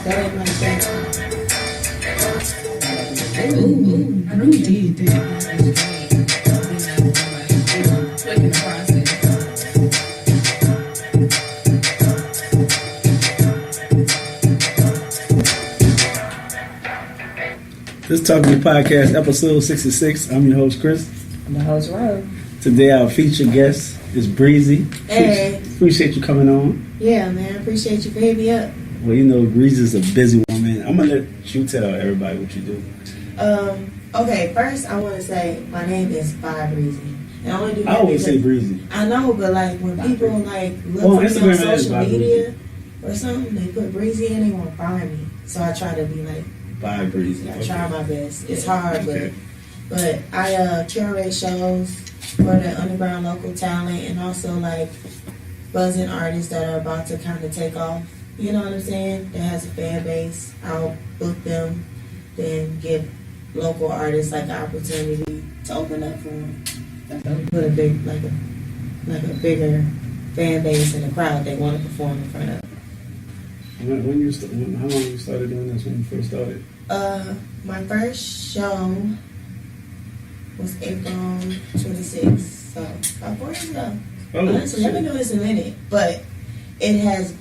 That ain't my thing. I know you did that. Quick in the process. This Talk to Me Podcast, episode 66. I'm your host, Chris. I'm the host, Rose. Today, our featured guest is Breezy. Hey. Appreciate you coming on. Yeah, man. Appreciate you for hitting me up. Well, you know, Breezy's a busy woman. I'm going to let you tell everybody what you do. Okay, first, I want to say my name is Byxbreezy. And I only do that I always because- say Breezy. I know, but like when people like look Well, for me Instagram on is social Byxbreezy. media or something, they put Breezy in, they won't find me. So I try to be like, Byxbreezy. I try my best. It's hard, Okay. but I curate shows for the underground local talent and also like buzzing artists that are about to kind of take off. You know what I'm saying? That has a fan base. I'll book them, then give local artists like an opportunity to open up for them. Put a big like a bigger fan base and a crowd they want to perform in front of. How long you started doing this when you first started? My first show was April 26th, so about 4 years ago. Honestly, I've been doing this a minute, but it has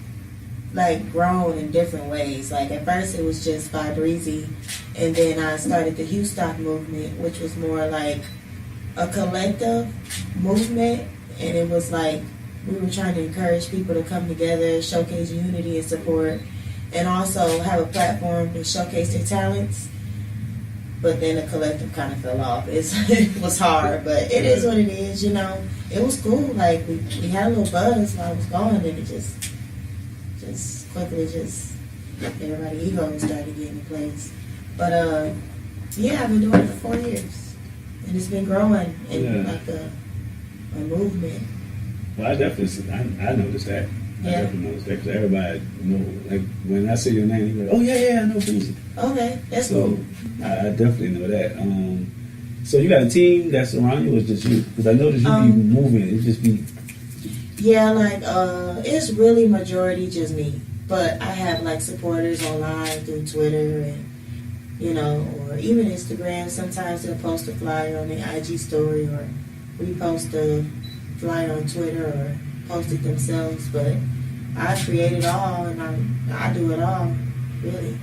like grown in different ways. Like at first it was just Byxbreezy, and then I started the Houston movement, which was more like a collective movement, and it was like we were trying to encourage people to come together, showcase unity and support, and also have a platform to showcase their talents. But then the collective kind of fell off. It was hard, but it is what it is, you know. It was cool. Like we had a little buzz while I was going, and it just quickly everybody's ego started getting in place. But yeah, I've been doing it for 4 years, and it's been growing in like a movement. Well, I definitely, I noticed that. Yeah. I definitely noticed that because everybody know, like when I say your name, you're like, oh yeah, I know Breezy. Okay, that's So cool. I definitely know that. So you got a team that's around you, or is just you? Because I noticed you be moving. It just be. Yeah, like it's really majority just me, but I have like supporters online through Twitter and or even Instagram. Sometimes they'll post a flyer on their IG story or repost a flyer on Twitter or post it themselves. But I create it all and I do it all, really.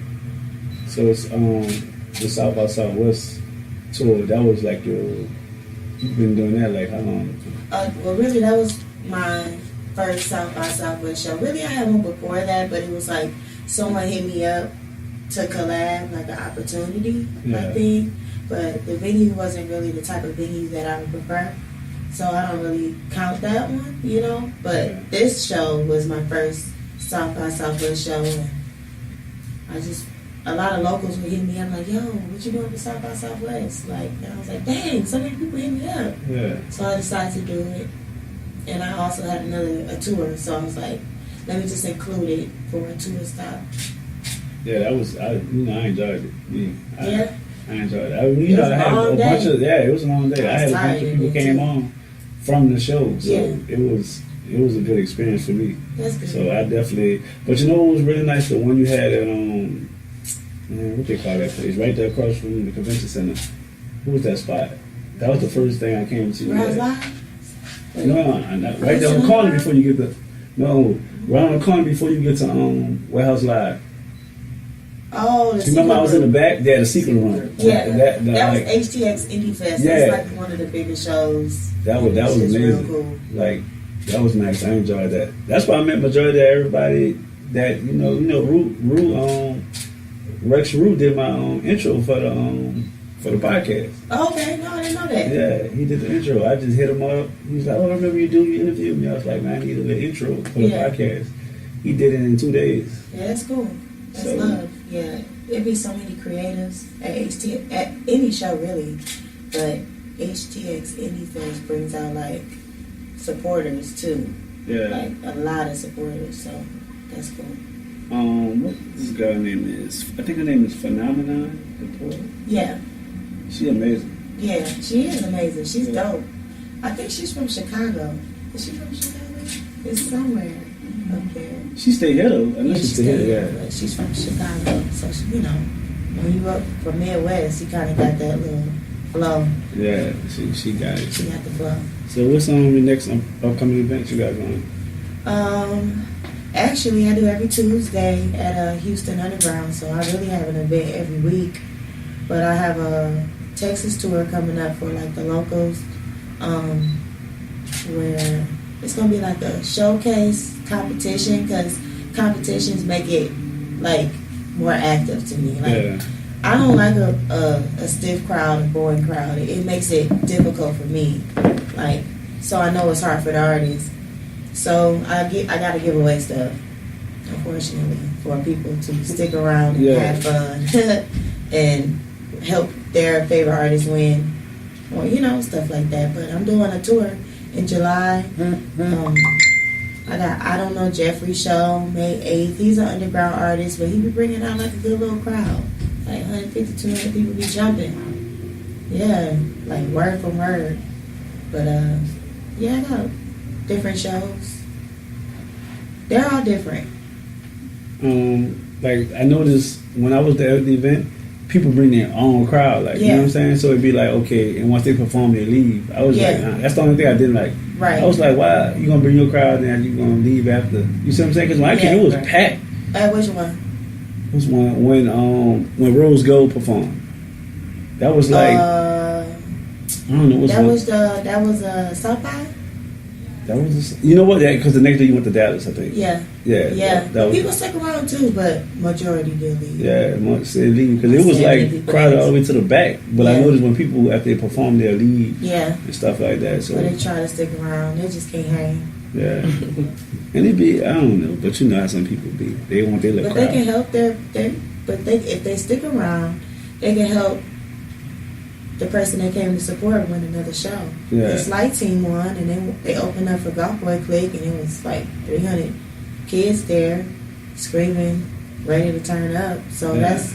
So it's the South by Southwest tour. That was like you've been doing that like how long? Well, really, that was my first South by Southwest show. Really, I had one before that, but it was like someone hit me up to collab, like an opportunity, I think. But the venue wasn't really the type of venue that I would prefer, so I don't really count that one, But this show was my first South by Southwest show, and a lot of locals would hit me up like, yo, what you doing for South by Southwest? Like, and I was like, dang, so many people hit me up. Yeah. So I decided to do it. And I also had a tour, so I was like, let me just include it for a tour stop. Yeah, that was, I enjoyed it. I enjoyed it. I had a bunch of, it was a long day. I had a bunch of people came on from the show, so it was a good experience for me. That's good. So I definitely, but what was really nice, the one you had at, what they call that place, right there across from the convention center. What was that spot? That was the first thing I came to. Rise Live? No, right there on the corner before you get right on the corner before you get to Warehouse Live. Oh, the remember I was in the back? Yeah, the secret room. Yeah, that was like, HTX Indie Fest. Yeah. That's like one of the biggest shows. That was amazing. Real cool. Like that was nice. I enjoyed that. That's why I met majority of everybody that Rex Rue did my intro for the podcast. Oh, okay, no, I didn't know that. Yeah, he did the intro. I just hit him up. He was like, "Oh, I remember you interviewed me." I was like, "Man, I need a little intro for the podcast." He did it in 2 days. Yeah, that's cool. That's love. Yeah, there'd be so many creatives at any show really, but HTX Indie Fest brings out like supporters too. Yeah, like a lot of supporters. So that's cool. What this girl name is? I think her name is Phenomenon. Yeah. She amazing. Yeah, she is amazing. She's dope. I think she's from Chicago. Is she from Chicago? It's somewhere. up there. She stay here though. I know she stay here. Yeah. But she's from Chicago, so she, you know, when you up from Midwest, you kind of got that little flow. Yeah, she got it. She got the flow. So what's the next upcoming events you got going? Actually, I do every Tuesday at Houston Underground, so I really have an event every week. But I have a Texas tour coming up for like the locals, where it's gonna be like a showcase competition, because competitions make it like more active to me. Like I don't like a stiff crowd, a boring crowd. It makes it difficult for me. Like, so I know it's hard for the artists. So I gotta give away stuff, unfortunately, for people to stick around and have fun and help their favorite artists win, or you know, stuff like that. But I'm doing a tour in July. I got I Don't Know Jeffrey show May 8th. He's an underground artist, but he be bringing out like a good little crowd, like 150, 200 people be jumping. Yeah, like word for word. But yeah, I got different shows. They're all different. Like I noticed when I was there at the event, people bring their own crowd, like you know what I'm saying. So it'd be like, okay, and once they perform, they leave. I was like, nah, that's the only thing I didn't like. Right. I was like, why you gonna bring your crowd and you gonna leave after? You see what I'm saying? Because when I came, it was packed. Which one? It was one when Rose Gold performed. That was like I don't know. That was South by. That was, you know what? Yeah, because the next day you went to Dallas, I think. Yeah. That people stick around too, but majority did leave. Yeah, most said leave because it was like crowded all the way to the back. But I noticed when people after they perform, they'll leave. And stuff like that. So but they try to stick around. They just can't hang. Yeah. And it be, I don't know, but you know how some people be. They want their little crowd. But they can help if they stick around, they can help the person that came to support win another show. The Slight Team won, and then they opened up for Golf Boy Click, and it was like 300 kids there screaming, ready to turn up. So that's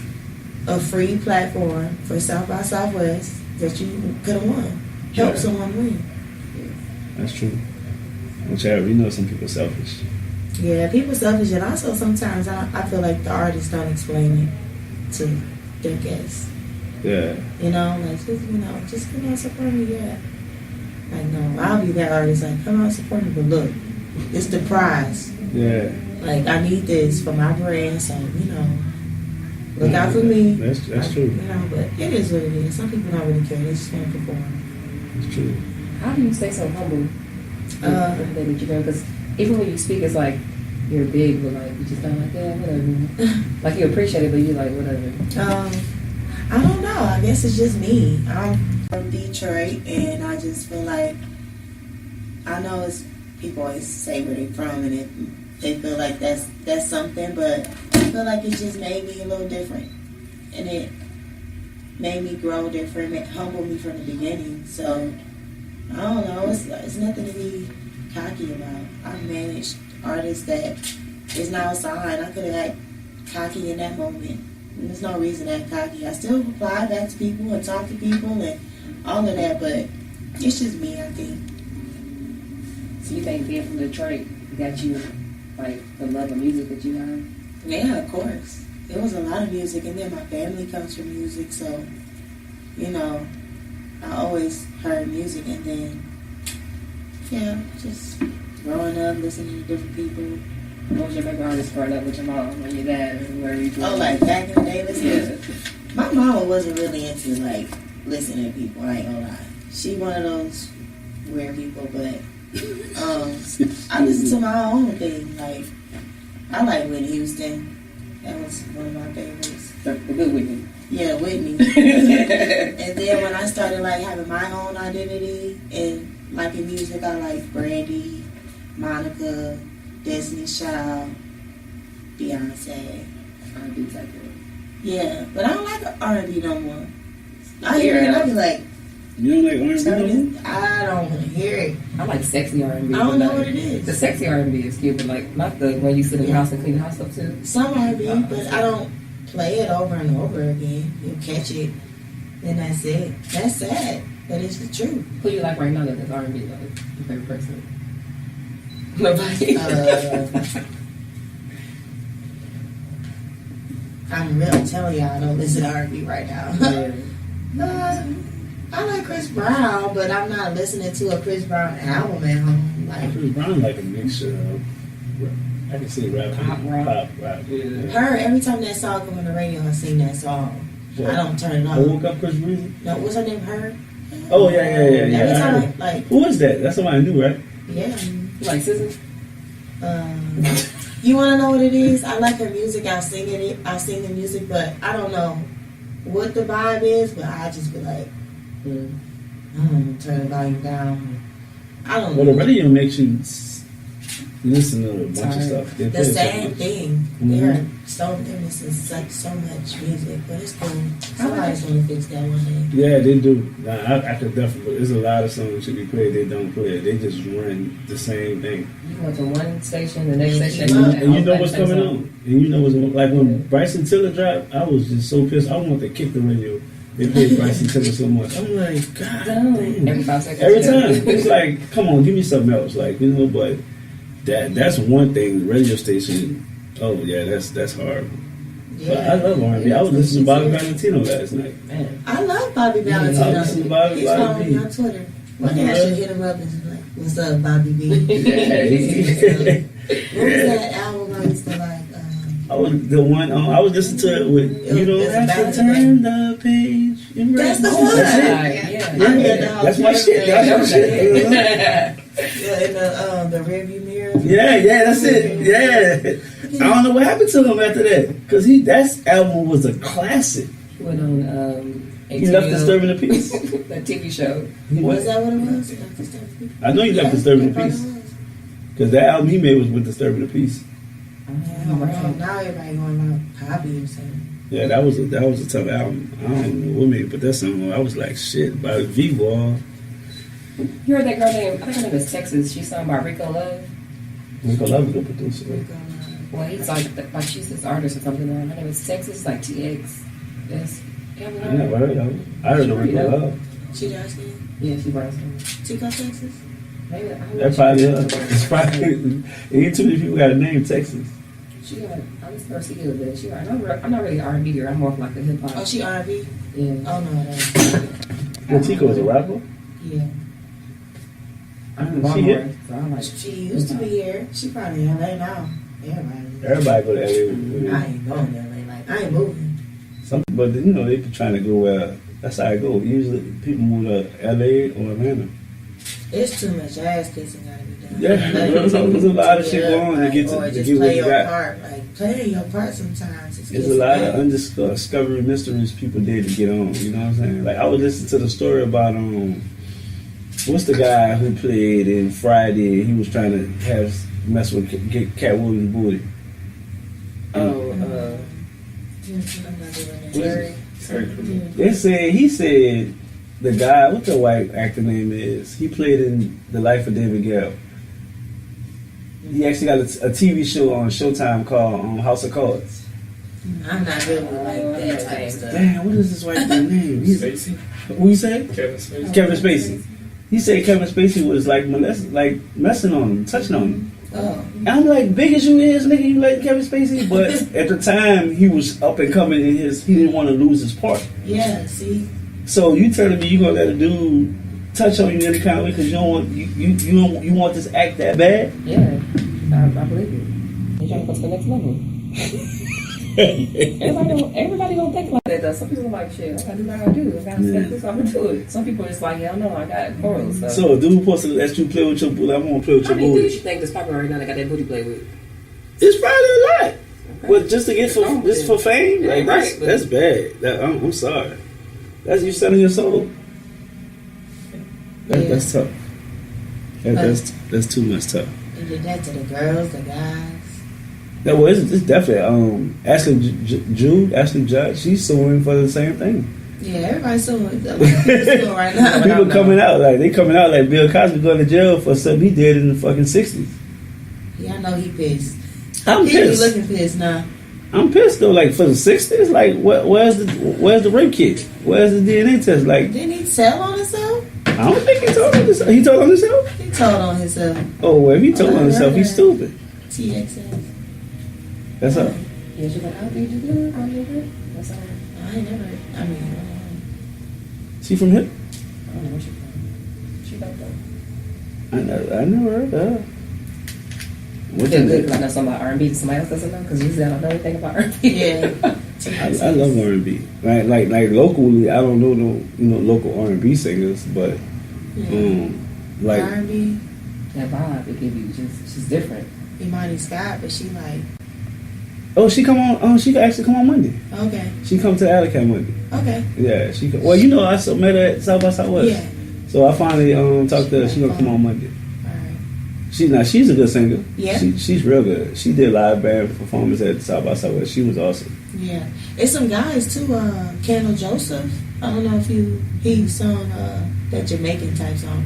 a free platform for South by Southwest that you could have won. Help someone win. That's true. Which you know, some people selfish. Yeah, people selfish, and also sometimes I feel like the artists don't explain it to their guests. Yeah. You know, like, just come out support me, Like, no, I'll be that artist, like, come out support me, but look, it's the prize. Yeah. Like, I need this for my brand, so, look out for me. That's true. But it is what it is. Some people don't really care. They just want to perform. That's true. How do you stay so humble? Because even when you speak, it's like you're big, but like you just kind of like, whatever. Like you appreciate it, but you like whatever. I don't know. I guess it's just me. I'm from Detroit, and I just feel like I know it's people always say where they're from, and they feel like that's something, but I feel like it just made me a little different, and it made me grow different. It humbled me from the beginning. So I don't know. It's nothing to be cocky about. I've managed artists that is now signed. I could have had cocky in that moment. There's no reason to act cocky. I still reply back to people and talk to people and all of that, but it's just me, I think. So you think being from Detroit got you, like, the love of music that you have? Yeah, of course. There was a lot of music, and then my family comes from music, so, I always heard music, and then, just growing up, listening to different people. What was your favorite artist growing up with your mom and your dad? And where you grew up? Oh, like back in the day, listening? My mama wasn't really into, like, listening to people, I ain't gonna lie. She one of those weird people, but I listen to my own thing. Like, I like Whitney Houston. That was one of my favorites. The good Whitney. Yeah, Whitney. And then when I started, like, having my own identity and liking music, I like Brandy, Monica, Destiny's Child, Beyonce. R&B type of. Yeah, but I don't like R&B no more. I hear it, I be like, you don't like R&B no more? I don't want to hear it. I like sexy R&B. I don't know what it is. The sexy R&B is cute, but like not the when you sit in the house and clean the house up too. Some R&B, but I don't play it over and over again. You'll catch it, then that's it. That's sad, but it's the truth. Who you like right now that does R&B? Like your favorite person? Nobody. I'm really telling y'all, I don't listen to R&B right now. I like Chris Brown, but I'm not listening to a Chris Brown album at home. Like Chris Brown, like a mixture of, I can see rap, Pop rock. Yeah. her, every time that song come on the radio, I sing that song. Yeah. I don't turn it I on. woke up Chris Breezy. No, what's her name? Her. Oh yeah. Every time, I heard. like Who is that? That's somebody I knew, right? yeah. Like scissors. You want to know what it is? I like her music. I'll sing it. I'll sing the music, but I don't know what the vibe is. But I just be like, turn the volume down. I don't know. Well, the radio makes you listen to a bunch of stuff. They The play same something. thing. They're missing so much music, but it's cool. Somebody's gonna fix that one day. Yeah, they do. Nah, I could definitely. There's a lot of songs that should be played. They don't play it. They just run the same thing. You go to one station, the next station, And you know what's coming on. And you know what's like when Bryson Tiller dropped. I was just so pissed. I wanted to kick the radio. They played Bryson Tiller so much. I'm like, God damn. Every 5 seconds. Every time. It's like, come on, give me something else. Like, you know, but that's one thing. Radio station. Oh yeah, that's hard. Yeah. But I love R&B. I was listening to Bobby Valentino last night. Man. I love Bobby I Valentino. listen to Bobby He's following me B. on Twitter. One day I should hit him up and be like, "What's up, Bobby B?" What was that album I used to like? I was the one. I was listening to it with you don't have to turn the page. That's the one. That's it. Yeah. That's my shit. That's my shit. Yeah, in the rearview mirror. Yeah, that's it. Yeah. I don't know what happened to him after that because that album was a classic. He went on He left Disturbing the Peace. that TV show. Was that what it was? I know he left Disturbing the Peace because that album he made was with Disturbing the Peace. Now everybody going about Poppy or something. Yeah, that was a tough album. I don't know what made me put that song on. I was like, shit, by V-Ball. You heard that girl name? I think her name is Texas. She sung by Rico Love. Rico Love is a producer. Well, he's like she's this artist or something. Her name is Texas, like TX. Yes. I never heard of her. I heard of Rico Love. She does sing? Yeah, she runs them. Chico, Texas? Maybe That's probably her. It's probably. Ain't too many people got a name Texas. She got. I was first to get it. She. I'm not really R&B girl. I'm more of like a hip hop. Oh, she R&B? Yeah. Oh no, that's Well, Tico is a rapper. yeah. I'm She Baltimore, hit? so I like. She used to be here. She probably in LA now. Everybody go to LA. I ain't going to LA. Like I ain't moving. But you know they be trying to go where. That's how it go. Usually people move to LA or Atlanta. It's too much ass kissing gotta be done. Yeah, there's a lot of shit going on to get or to just get what play you your got. part. Like play your part sometimes. There's a lot of undiscovered mysteries people did to get on. You know what I'm saying? Like I was listening to the story about what's the guy who played in Friday? He was trying to mess with get Cat Williams' booty. Jerry. He said the guy, what the white actor name is, he played in The Life of David Gale. He actually got a TV show on Showtime called House of Cards. I'm not good with like that type of stuff. Damn, what is this white guy's name? Spacey. What you say? Kevin Spacey. Kevin Spacey. He said Kevin Spacey was like messing on him, touching on him. Oh. And I'm like, big as you is, nigga, you like Kevin Spacey? But at the time, he was up and coming in he didn't want to lose his part. Yeah, see? So you telling me you gonna let a dude touch on you in any kind of way because you don't want you want this act that bad? Yeah, I believe it. They're trying to go to the next level. Everybody don't think like that though. Some people are like, shit, I gotta do what I gotta do. I gotta step this, I'm gonna do it. Some people are just like, hell no, I got morals. So a dude supposed to let you play with your booty. I want to play with How your many dudes booty. you think that's popular right now that got that booty play with? It's probably a lot. Okay. But just to get for fame, Yeah, like right, that's bad. I'm sorry. That's you selling your soul. That's tough. That's too much tough. You did that to the girls, the guys. No, well, it's definitely Ashley Judd. She's suing for the same thing. Yeah, everybody's suing right now. People coming out like Bill Cosby going to jail for something he did in the fucking 60s. Yeah, I know he pissed. I'm He pissed. be looking pissed now. I'm pissed though. Like for the 60s, like where's the rape kit? Where's the DNA test? Like Didn't he tell on himself? I don't think he told on himself. He told on himself. He told on himself. Oh, well, if he told on himself, he's stupid. TXS. That's all. Yeah, she's like, I'll be good. I'll be good. That's all. I ain't never. I mean, She from here? I don't know where she from. She don't know. I never heard of her. What feel good because I know something about R&B that somebody else doesn't know because usually I don't know anything about R&B. Yeah. I love R&B. Like locally, I don't know no local R&B singers, but like R&B. That vibe it give you she's different. Imani Scott, but she like. Oh, she come on. Oh, she actually come on Monday. Okay. She come to Alley Cat Monday. Okay. Yeah, she. Well, you know, I met her at South by Southwest. Yeah. So I finally talked to her. She gonna come on Monday. All right. She's a good singer. Yeah. She's real good. She did live band performance at South by Southwest. She was awesome. Yeah. It's some guys too. Kendall Joseph. I don't know if he sung that Jamaican type song.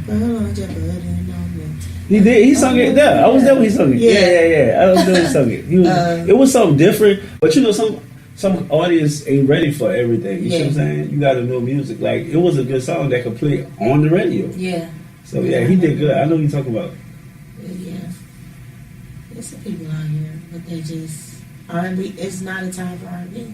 He did. He sung it there. I was there when he sung it. Yeah. I was there when he sung it. He was. It was something different, but you know, some audience ain't ready for everything. You see what I'm saying? You got to know music. Like it was a good song that could play on the radio. Yeah. So yeah, he did good. I know what you're talking about. Yeah. There's some people out here, but they just R&B. It's not a time for R&B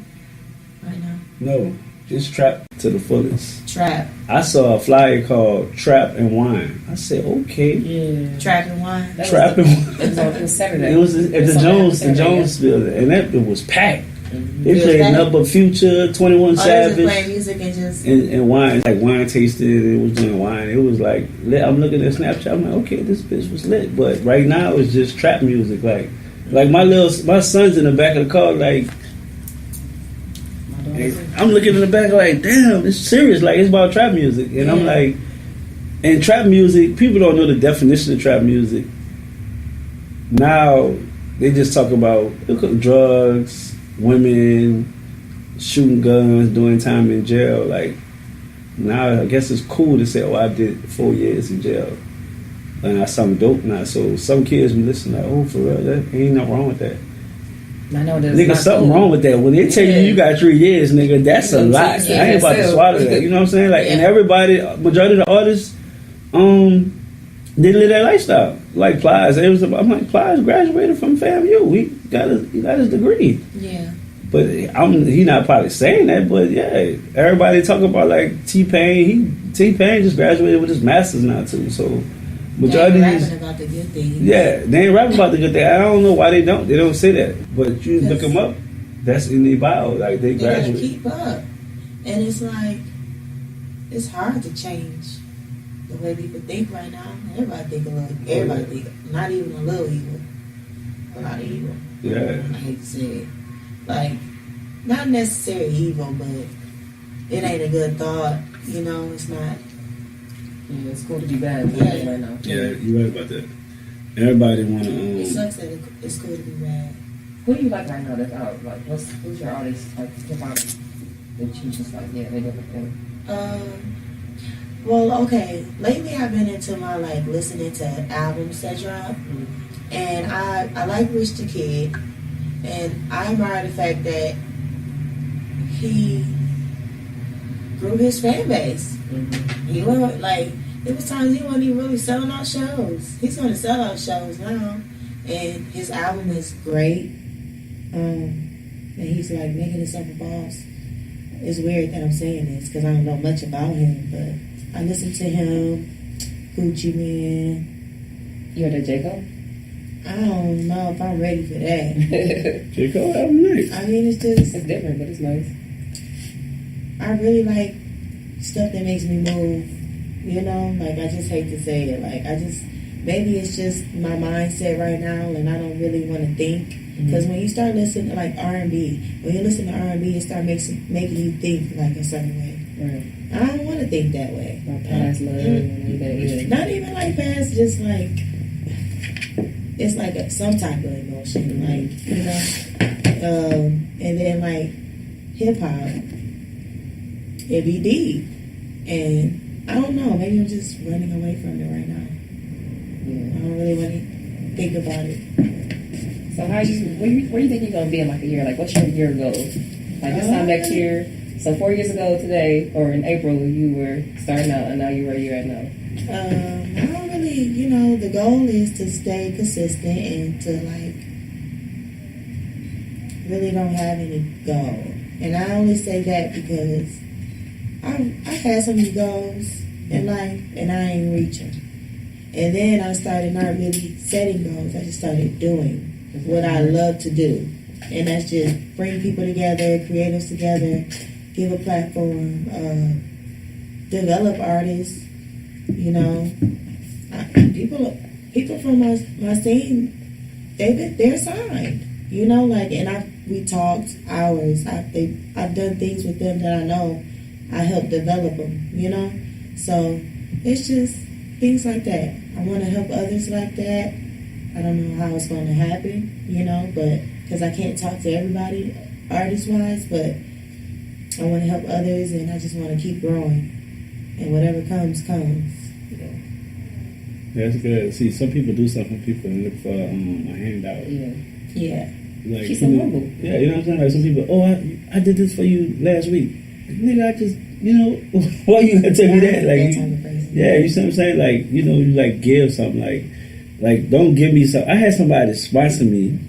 right now. No, just trap to the fullest. Trap. I saw a flyer called Trap and Wine. I said, okay. Yeah. Trap and Wine. Trap and Wine. It was Saturday. It was at the Jones building, and that it was packed. They played nothing but Future, 21 Savage, just play music and just and wine, like wine tasted. It was doing wine. It was like lit. I'm looking at Snapchat. I'm like, okay, this bitch was lit. But right now it's just trap music. Like my son's in the back of the car. Like I'm looking in the back. Like, damn, it's serious. Like it's about trap music. And I'm like, and trap music. People don't know the definition of trap music. Now they just talk about drugs. Women shooting guns, doing time in jail. Like now, I guess it's cool to say, "Oh, I did 4 years in jail, and I something dope now." So some kids be listening, like, "Oh, for real, that ain't nothing wrong with that." I know there's nigga, something wrong with that. When they tell you got 3 years, nigga, that's a lot. I ain't about to swallow that. You know what I'm saying? Like, and everybody, majority of the artists, they live that lifestyle. Like Plies, I'm like, Plies graduated from FAMU. He got his degree. Yeah. But he not probably saying that, but yeah, everybody talk about like T-Pain. T-Pain just graduated with his master's now too. So majority they ain't rapping about the good things. Yeah, they ain't rapping about the good thing. I don't know why they don't say that. But you look them up, that's in their bio. Like they graduate. Keep up, and it's like it's hard to change the way people think right now. Everybody think a little. Everybody think not even a little evil, a lot of evil. Yeah. I hate to say it. Like, not necessarily evil, but it ain't a good thought. You know, it's not. Yeah, it's cool to be bad right now. Yeah, you're right about that. Everybody want to. It sucks that it's cool to be bad. Who do you like right now that's out? Like, who's your artist, like, hip hop that you just like, yeah, they do everything? Well, okay. Lately, I've been into my like listening to albums that drop, and I like Rich the Kid, and I admire the fact that he grew his fan base. He wasn't like there was times he wasn't even really selling out shows. He's going to sell out shows now, and his album is great. And he's like making himself a boss. It's weird that I'm saying this because I don't know much about him, but I listen to him, Gucci Mane. You heard of J. Cole? I don't know if I'm ready for that. J. Cole album nice. I mean, it's just it's different, but it's nice. I really like stuff that makes me move. You know, like I just hate to say it. Like maybe it's just my mindset right now, and I don't really want to think. Because when you start listening to like R&B, when you listen to R&B, it starts making you think like a certain way. Right. I don't want to think that way. About past love and anything. Not even like past, just like it's like some type of emotion, like you know. And then like hip hop, it be deep, and I don't know. Maybe I'm just running away from it right now. Yeah. I don't really want to think about it. So where you think you're gonna be in like a year? Like what's your year goal? Like this time next year. So 4 years ago today, or in April, you were starting out, and now you're where you're at now. I don't really really, the goal is to stay consistent and to really don't have any goal. And I only say that because I've had so many goals in life and I ain't reach them. And then I started not really setting goals. I just started doing what I love to do. And that's just bring people together, creatives together, give a platform, develop artists. People from my scene, they're signed. And we talked hours. I've done things with them that I know I helped develop them. So it's just things like that. I want to help others like that. I don't know how it's going to happen, but because I can't talk to everybody artist-wise, but I want to help others, and I just want to keep growing. And whatever comes. That's good. See, some people do stuff for people and look for a handout. Yeah. Like, she's so humble. Yeah, you know what I'm saying? Like some people, I did this for you last week. Nigga, I just, why you gonna tell me that? Like, you see what I'm saying? Like, you give something. Like, don't give me something. I had somebody sponsor me.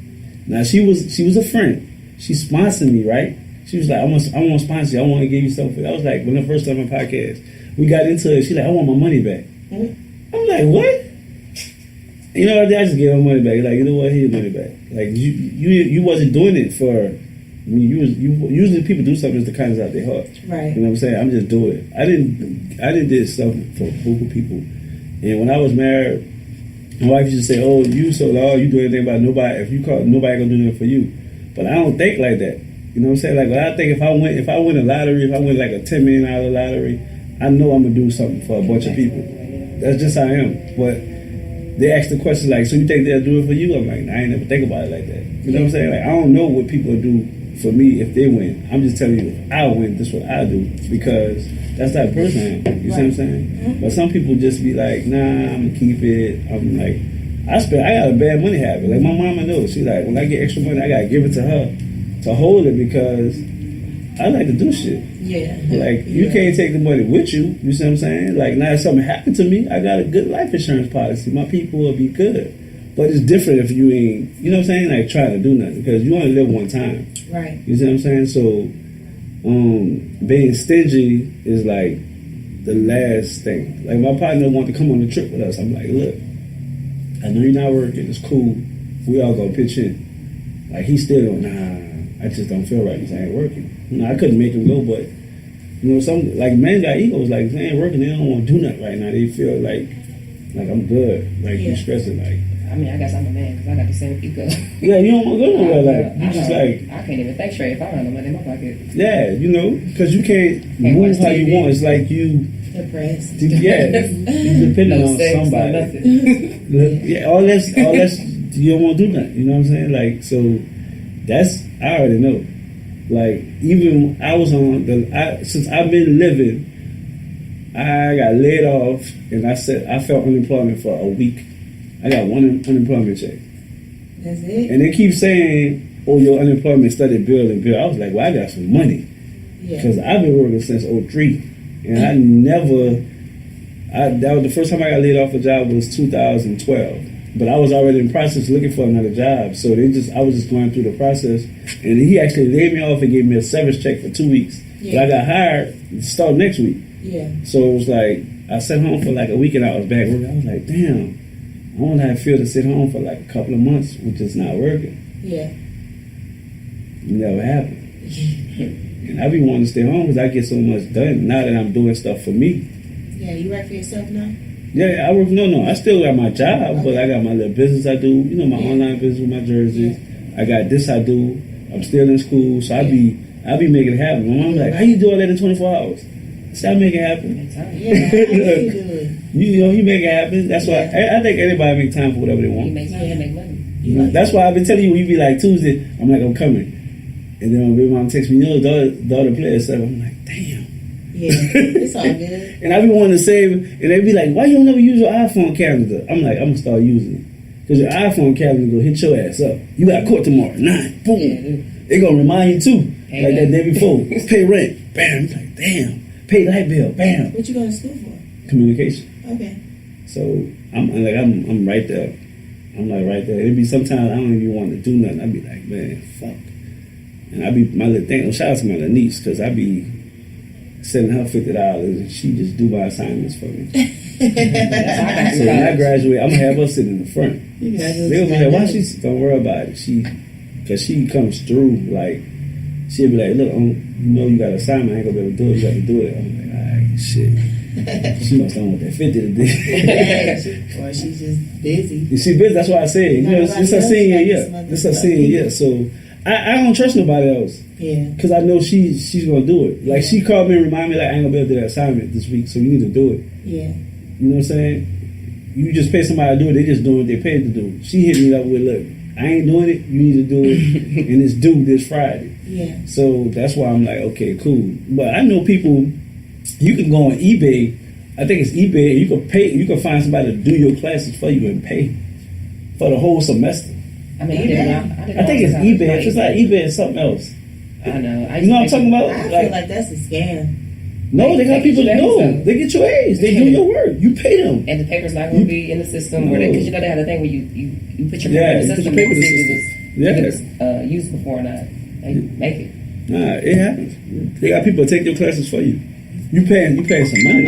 Now she was a friend. She sponsored me, right? She was like, I want to sponsor you. I want to give you something. I was like, when the first time on my podcast, we got into it. She's like, I want my money back. Mm-hmm. I'm like, what? I just gave her money back. Like, you know what? Here's money back. Like, you wasn't doing it for. Usually people do something that's the kindness out their heart. Right. You know what I'm saying? I'm just doing it. I didn't do stuff for vocal people. And when I was married, my wife used to say, "Oh, you so loud, you do anything about nobody. If you call, nobody gonna do anything for you." But I don't think like that. You know what I'm saying? Like, I think if I win a lottery, if I win like a $10 million lottery, I know I'm gonna do something for a bunch of people. That's just how I am. But they ask the question like, "So you think they'll do it for you?" I'm like, I ain't never think about it like that. You know what I'm saying? Like, I don't know what people do for me if they win. I'm just telling you, if I win, this is what I do, because that's the type of person I am. You see what I'm saying? Mm-hmm. But some people just be like, nah, I'm gonna keep it. I'm like, I got a bad money habit. Like, my mama knows. She's like, when I get extra money, I gotta give it to her to hold it, because I like to do shit. Yeah. Like, you can't take the money with you. You see what I'm saying? Like, now if something happened to me, I got a good life insurance policy. My people will be good. But it's different if you ain't, you know what I'm saying, like, trying to do nothing, because you only live one time. Right. You see what I'm saying? So, being stingy is like the last thing. Like, my partner wanted to come on the trip with us. I'm like, look, I know you're not working. It's cool. We all gonna pitch in. Like, he still don't, I just don't feel right because I ain't working. I couldn't make him go, but, some, like, men got egos. Like, if they ain't working, they don't want to do nothing right now. They feel like I'm good. Like, you stressing, like. I mean, I guess I'm a man because I got the same ego. Yeah, you don't want to go nowhere. Like, you just like. I can't even think straight if I don't have no money in my pocket. Yeah, because you can't move how you want. It's like you. Depressed. Yeah, you depending on somebody. Yeah, all that's you don't want to do nothing. You know what I'm saying? Like, so that's, I already know. Like, even I was on since I've been living, I got laid off, and I felt unemployment for a week. I got one unemployment check. That's it. And they keep saying, "Oh, your unemployment started building." I was like, "Well, I got some money," because I've been working since 2003, and that was the first time I got laid off a job was 2012. But I was already in the process looking for another job, so I was just going through the process, and he actually laid me off and gave me a severance check for 2 weeks. But I got hired to start next week. Yeah. So it was like I sat home for like a week and I was back working. I was like, damn. I don't know how it feel to sit home for like a couple of months with just not working. Yeah. It never happened. And I be wanting to stay home because I get so much done now that I'm doing stuff for me. Yeah, you work for yourself now? Yeah, I work. No, I still got my job, but I got my little business I do. My online business with my jerseys. Yeah. I got this I do. I'm still in school, so I be making it happen. My mom's like, "How you do all that in 24 hours?" I said, "I make it happen." You make it happen. That's why I think anybody make time for whatever they want. You make time to make money. That's why I've been telling you, be like, Tuesday, I'm like, I'm coming. And then my baby mom texts me, the other player stuff. I'm like, damn. Yeah, it's all good. And I be wanting to save, and they be like, why you don't never use your iPhone calendar? I'm like, I'm going to start using it. Because your iPhone calendar will hit your ass up. You got court tomorrow, 9, boom. Yeah, they going to remind you too. Like that day before. Pay rent, bam. It's like, damn. Pay light bill, bam. What you going to school for? Communication. Okay. So I'm right there. I'm like right there. It'd be sometimes I don't even want to do nothing. I'd be like, man, fuck. And I'd be my little thing. Shout out to my little niece because I'd be sending her $50 and she just do my assignments for me. So when I graduate, I'm gonna have her sit in the front. They'll be like, why she don't worry about it? Because she comes through like she'll be like, look, you know you got an assignment. I ain't gonna be able to do it. You got to do it. I'm like, all right, shit. She must not want that 50 to do. Or she's just busy. She busy. That's why I said, it's her senior year. It's her senior year. So I don't trust nobody else. Yeah. Because I know she's gonna do it. Like she called me and reminded me like I ain't gonna be able to do that assignment this week, so you need to do it. Yeah. You know what I'm saying? You just pay somebody to do it. They just doing what they paid to do. She hit me up with, look, I ain't doing it. You need to do it, and it's due this Friday. Yeah. So that's why I'm like, okay, cool. But I know people. You can go on eBay. I think it's eBay. And you can pay. You can find somebody to do your classes for you and pay for the whole semester. I mean, I think it's eBay. If it's not eBay, it's something else. I know. You know what I'm talking about? I feel like that's a scam. No, they got people that do. They get your A's. They do your work. You pay them. And the paper's not going to be in the system because you know they have a thing where you put your paper in the system. Put your paper in the system. If it was used before or not. They make it. Nah, it happens. They got people that take your classes for you. You paying some money.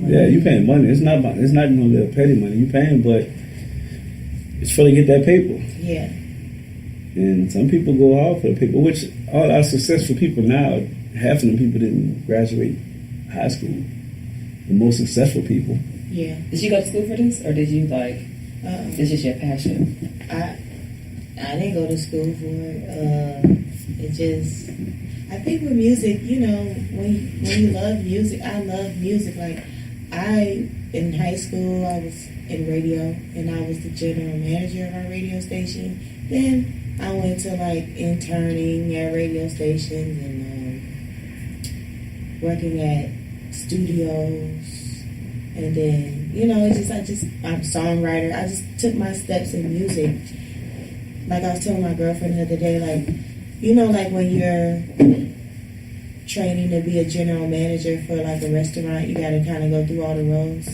Yeah, you paying money. It's not no little petty money. You paying, but it's for to get that paper. Yeah. And some people go hard for the paper, which all our successful people now, half of them people didn't graduate high school. The most successful people. Yeah. Did you go to school for this, or did you it's just your passion? I didn't go to school for it. It just, I think with music, you know, when you love music, I love music. Like, in high school, I was in radio, and I was the general manager of our radio station. Then I went to, like, interning at radio stations and working at studios. And then, you know, I'm a songwriter. I just took my steps in music. Like I was telling my girlfriend the other day, like, you know, like when you're training to be a general manager for like a restaurant, you got to kind of go through all the roles.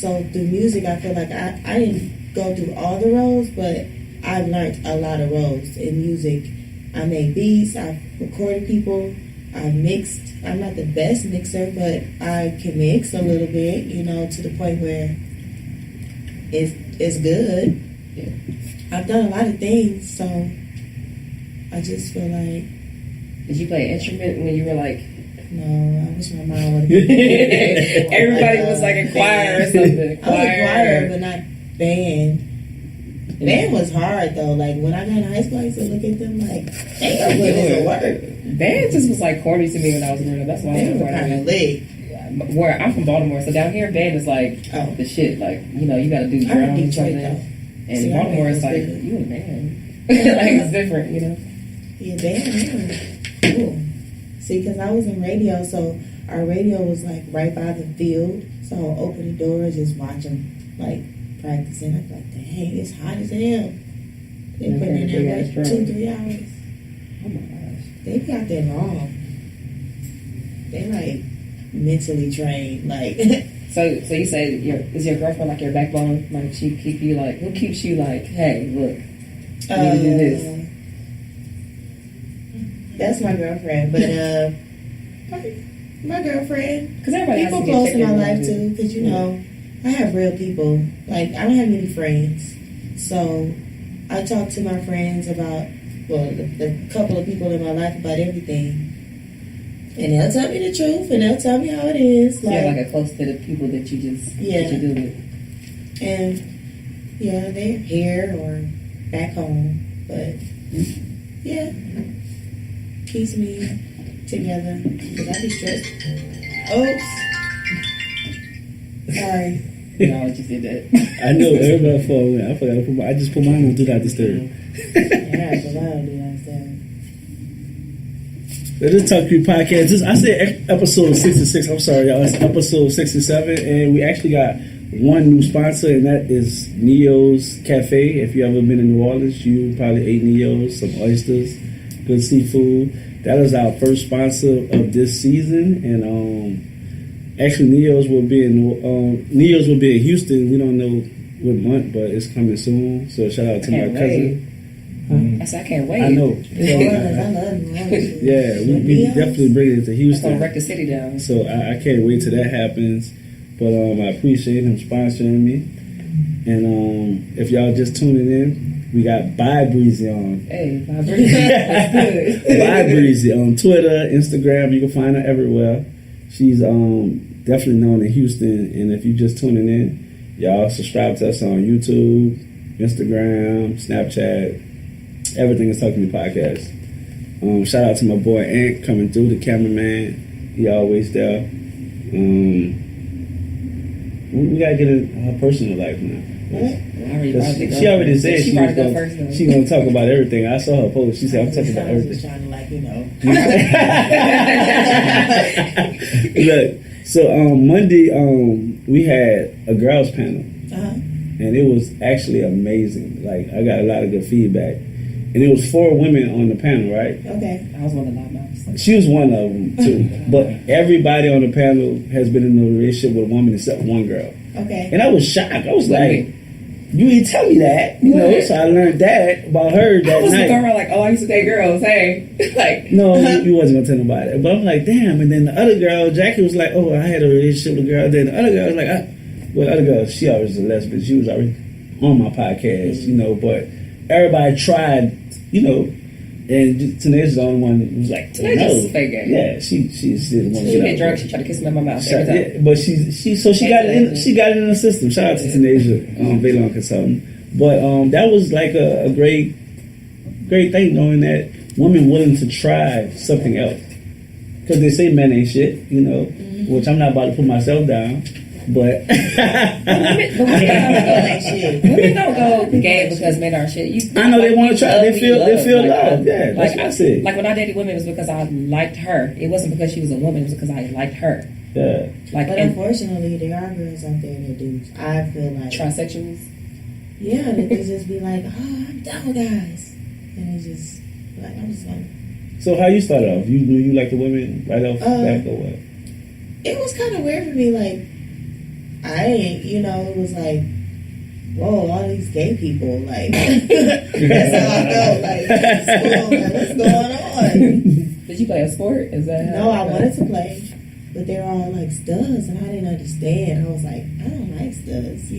So through music, I feel like I didn't go through all the roles, but I've learned a lot of roles in music. I made beats, I've recorded people, I've mixed. I'm not the best mixer, but I can mix a little bit, you know, to the point where it's good. Yeah. I've done a lot of things, so I just feel like... Did you play an instrument when you were like... No, I wish my mom would have been... Everybody was like a choir or something. I was choir, but not band. Band was hard, though. Like, when I got in high school, I used to look at them like, damn, what is it work? Band just was like corny to me when I was growing up. That's why I was kind of lit. Where I'm from Baltimore, so down here, band is like the shit. Like, you know, you got to do drums or something. And in Baltimore, it's like, you a man. Like, it's different, you know? Yeah, damn. Cool. See, because I was in radio, so our radio was, like, right by the field. So I'll open the door and just watch them, like, practicing. I'm like, dang, it's hot as hell. They put in there, like, 2-3 hours. Oh, my gosh. They got that long. They, like, mentally trained, like... So you say is your girlfriend like your backbone? Like she keep you like who keeps you like, hey, look, you need to do this. That's my girlfriend, but my girlfriend. Because everybody people close in my life too. Because you know, I have real people. Like I don't have many friends, so I talk to my friends about the couple of people in my life about everything. And they'll tell me the truth, and they'll tell me how it is. Like, like a close set of people that you just that you deal with. And yeah, they're here or back home, but yeah, keeps me together because I be stressed. Oops, sorry. No, I just did that. I know everybody fall away. I forgot to put I just put mine on Do Not Disturb. Yeah, because I don't do that stuff. This Talk Creep Podcast. I said episode 66. I'm sorry, y'all. It's episode 67, and we actually got one new sponsor, and that is Neo's Cafe. If you ever been in New Orleans, you probably ate Neo's, some oysters, good seafood. That is our first sponsor of this season, and actually Neo's will be in Houston. We don't know what month, but it's coming soon. So shout out to my cousin. I said, I can't wait. I know. I love Yeah, we definitely bring it to Houston. Gonna wreck the city down. So I can't wait till that happens. But I appreciate him sponsoring me. And if y'all just tuning in, we got Byxbreezy on. Hey, Byxbreezy. That's good. Byxbreezy on Twitter, Instagram. You can find her everywhere. She's definitely known in Houston. And if you just tuning in, y'all subscribe to us on YouTube, Instagram, Snapchat. Everything is Talking to Me podcast. Shout out to my boy Ant coming through, the cameraman. He always there. We gotta get in her personal life now. She already said she gonna talk about everything. I saw her post. She said I'm talking about everything. Trying to Look, so Monday we had a girls panel, and it was actually amazing. Like I got a lot of good feedback. And it was 4 women on the panel, right? Okay. I was one of them. She was one of them, too. But everybody on the panel has been in a relationship with a woman except one girl. Okay. And I was shocked. I was like, you didn't tell me that. You know, so I learned that about her that night. I was going around like, I used to date girls. Hey. Like, no, you wasn't going to tell nobody. But I'm like, damn. And then the other girl, Jackie, was like, I had a relationship with a girl. Then the other girl was like, the other girl, she always was a lesbian. She was already on my podcast, but everybody tried, and Tanae's the only one who was like, no. Fake game. Yeah, she didn't want to get drunk. She tried to kiss me in my mouth every time. Yeah, but she got it in the system. Shout out to Tanasia, Valon Consultant. But that was like a great thing, knowing that women willing to try something else. Because they say men ain't shit, which I'm not about to put myself down. But women don't go gay because men are shit. I know they want to try. They feel love. Yeah, like that's what I said. Like when I dated women, it was because I liked her. It wasn't because she was a woman. It was because I liked her. Yeah. But unfortunately, there are girls out there that do. I feel like trisexuals. Yeah, that they just be like, I'm down with guys, and it's just like I'm just like. So how you started off? You knew you liked the women right off the back or what? It was kind of weird for me, like. It was like, whoa, all these gay people, like, that's how I felt, like, what's going on? Did you play a sport? Is that No, I wanted to play, but they were all like studs, and I didn't understand. I was like, I don't like studs,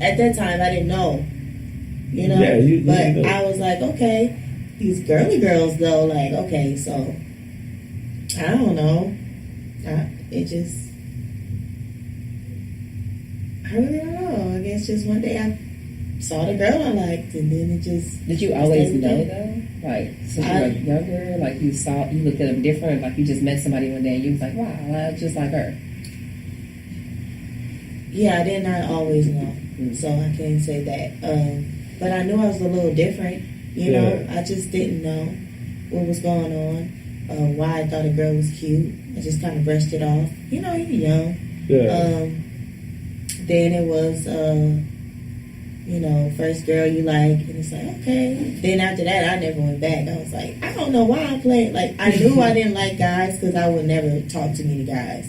at that time, I didn't know, Yeah, but I was like, okay, these girly girls, though, like, okay, so, I don't know, I really don't know. I guess just one day I saw the girl I liked, and then it just. Did you always know though? Like since you were younger, like you looked at them different. Like you just met somebody one day and you was like, wow, I just like her. Yeah, I did not always know, so I can't say that. But I knew I was a little different. I just didn't know what was going on. Why I thought a girl was cute. I just kind of brushed it off. You're young. Yeah. Then it was, first girl you like, and it's like, okay. Then after that, I never went back. I was like, I don't know why I'm playing. Like, I knew I didn't like guys because I would never talk to many guys.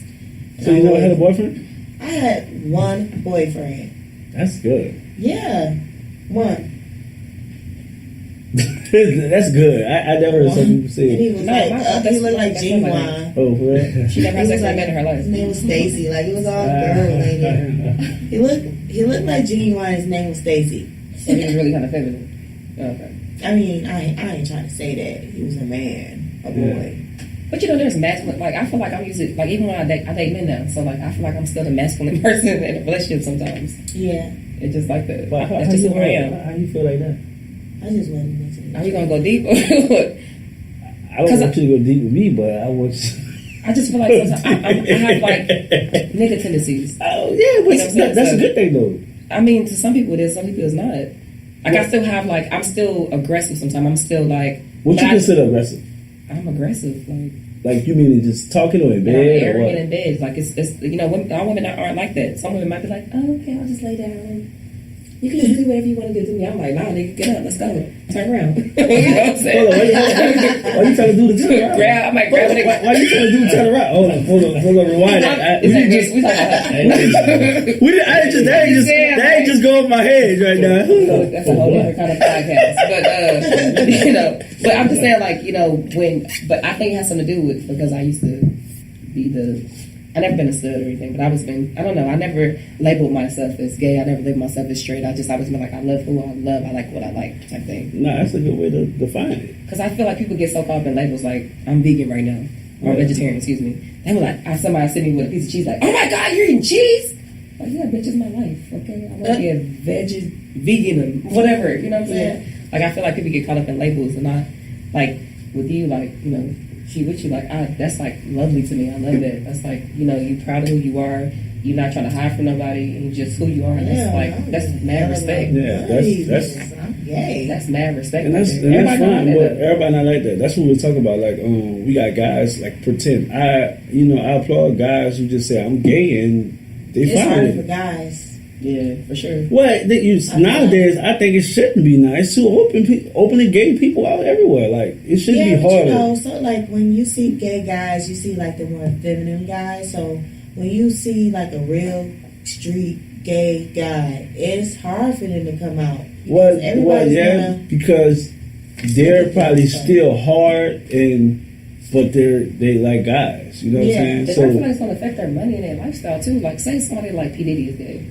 And so you never had a boyfriend? I had one boyfriend. That's good. Yeah, one. That's good. I never heard some people say it. And he was he looked like genuine. Oh, for real? She never had sex with a man in her life. His name was Stacy. Like, he was all girl. He looked like genuine. His name was Stacy. So he was really kind of feminine. Okay. I mean, I ain't trying to say that. He was a man, a boy. But there's masculine. Like, I feel like I'm using, like, even when I date men now. So, like, I feel like I'm still the masculine person in a relationship sometimes. Yeah. It's just like that. But that's just who I am. How you feel like that? I just wanted to mention. Are you gonna go deep? I don't want you to go deep with me, but I want. I just feel like sometimes I have like nigga tendencies. Oh yeah, but that's a good thing though. I mean, to some people it is, some people it's not. Like I still have like I'm still aggressive sometimes. I'm still like. What you consider aggressive? I'm aggressive, like you mean just talking or in bed? I'm or what? in bed. Like it's all women aren't like that. Some women might be like, oh, okay, I'll just lay down. You can just do whatever you want to do to me. I'm like, nah, nigga, get up, let's go. Turn around. You know what I'm saying? Hold on, why you trying to do the turn around? I might grab a nigga. Why you trying to do the turn around? Hold on, rewind that. That ain't just go off my head right now. That's a whole other kind of podcast. But, but I'm just saying, like, but I think it has something to do with, because I used to be I never been a stud or anything, but I don't know, I never labeled myself as gay, I never labeled myself as straight, I always been like, I love who I love, I like what I like, type thing. No, that's a good way to define it. Because I feel like people get so caught up in labels, like, I'm vegan right now, or vegetarian, excuse me. They were like, somebody sent me with a piece of cheese, like, oh my God, you're eating cheese? Like, yeah, bitch, it's my life, okay? I want to be a vegan, whatever, you know what I'm saying? Yeah. Like, I feel like people get caught up in labels, and I, like, with you, like, she with you, like, that's like lovely to me. I love that. That's like, you proud of who you are. You're not trying to hide from nobody, and just who you are. And that's mad respect. Yeah, that's I'm gay. That's mad respect. And that's fine. But everybody not like that. That's what we're talking about. Like, we got guys like pretend. I applaud guys who just say I'm gay and they it's fine. It's hard for guys. Yeah, for sure. Well, nowadays, I think it shouldn't be nice to openly gay people out everywhere. Like, it should be harder. So like when you see gay guys, you see like the more feminine guys. So when you see like a real street gay guy, it's hard for them to come out. Because they're probably still hard but they like guys. You know what I'm saying? But I feel like it's gonna affect their money and their lifestyle too. Like, say somebody like P Diddy is gay.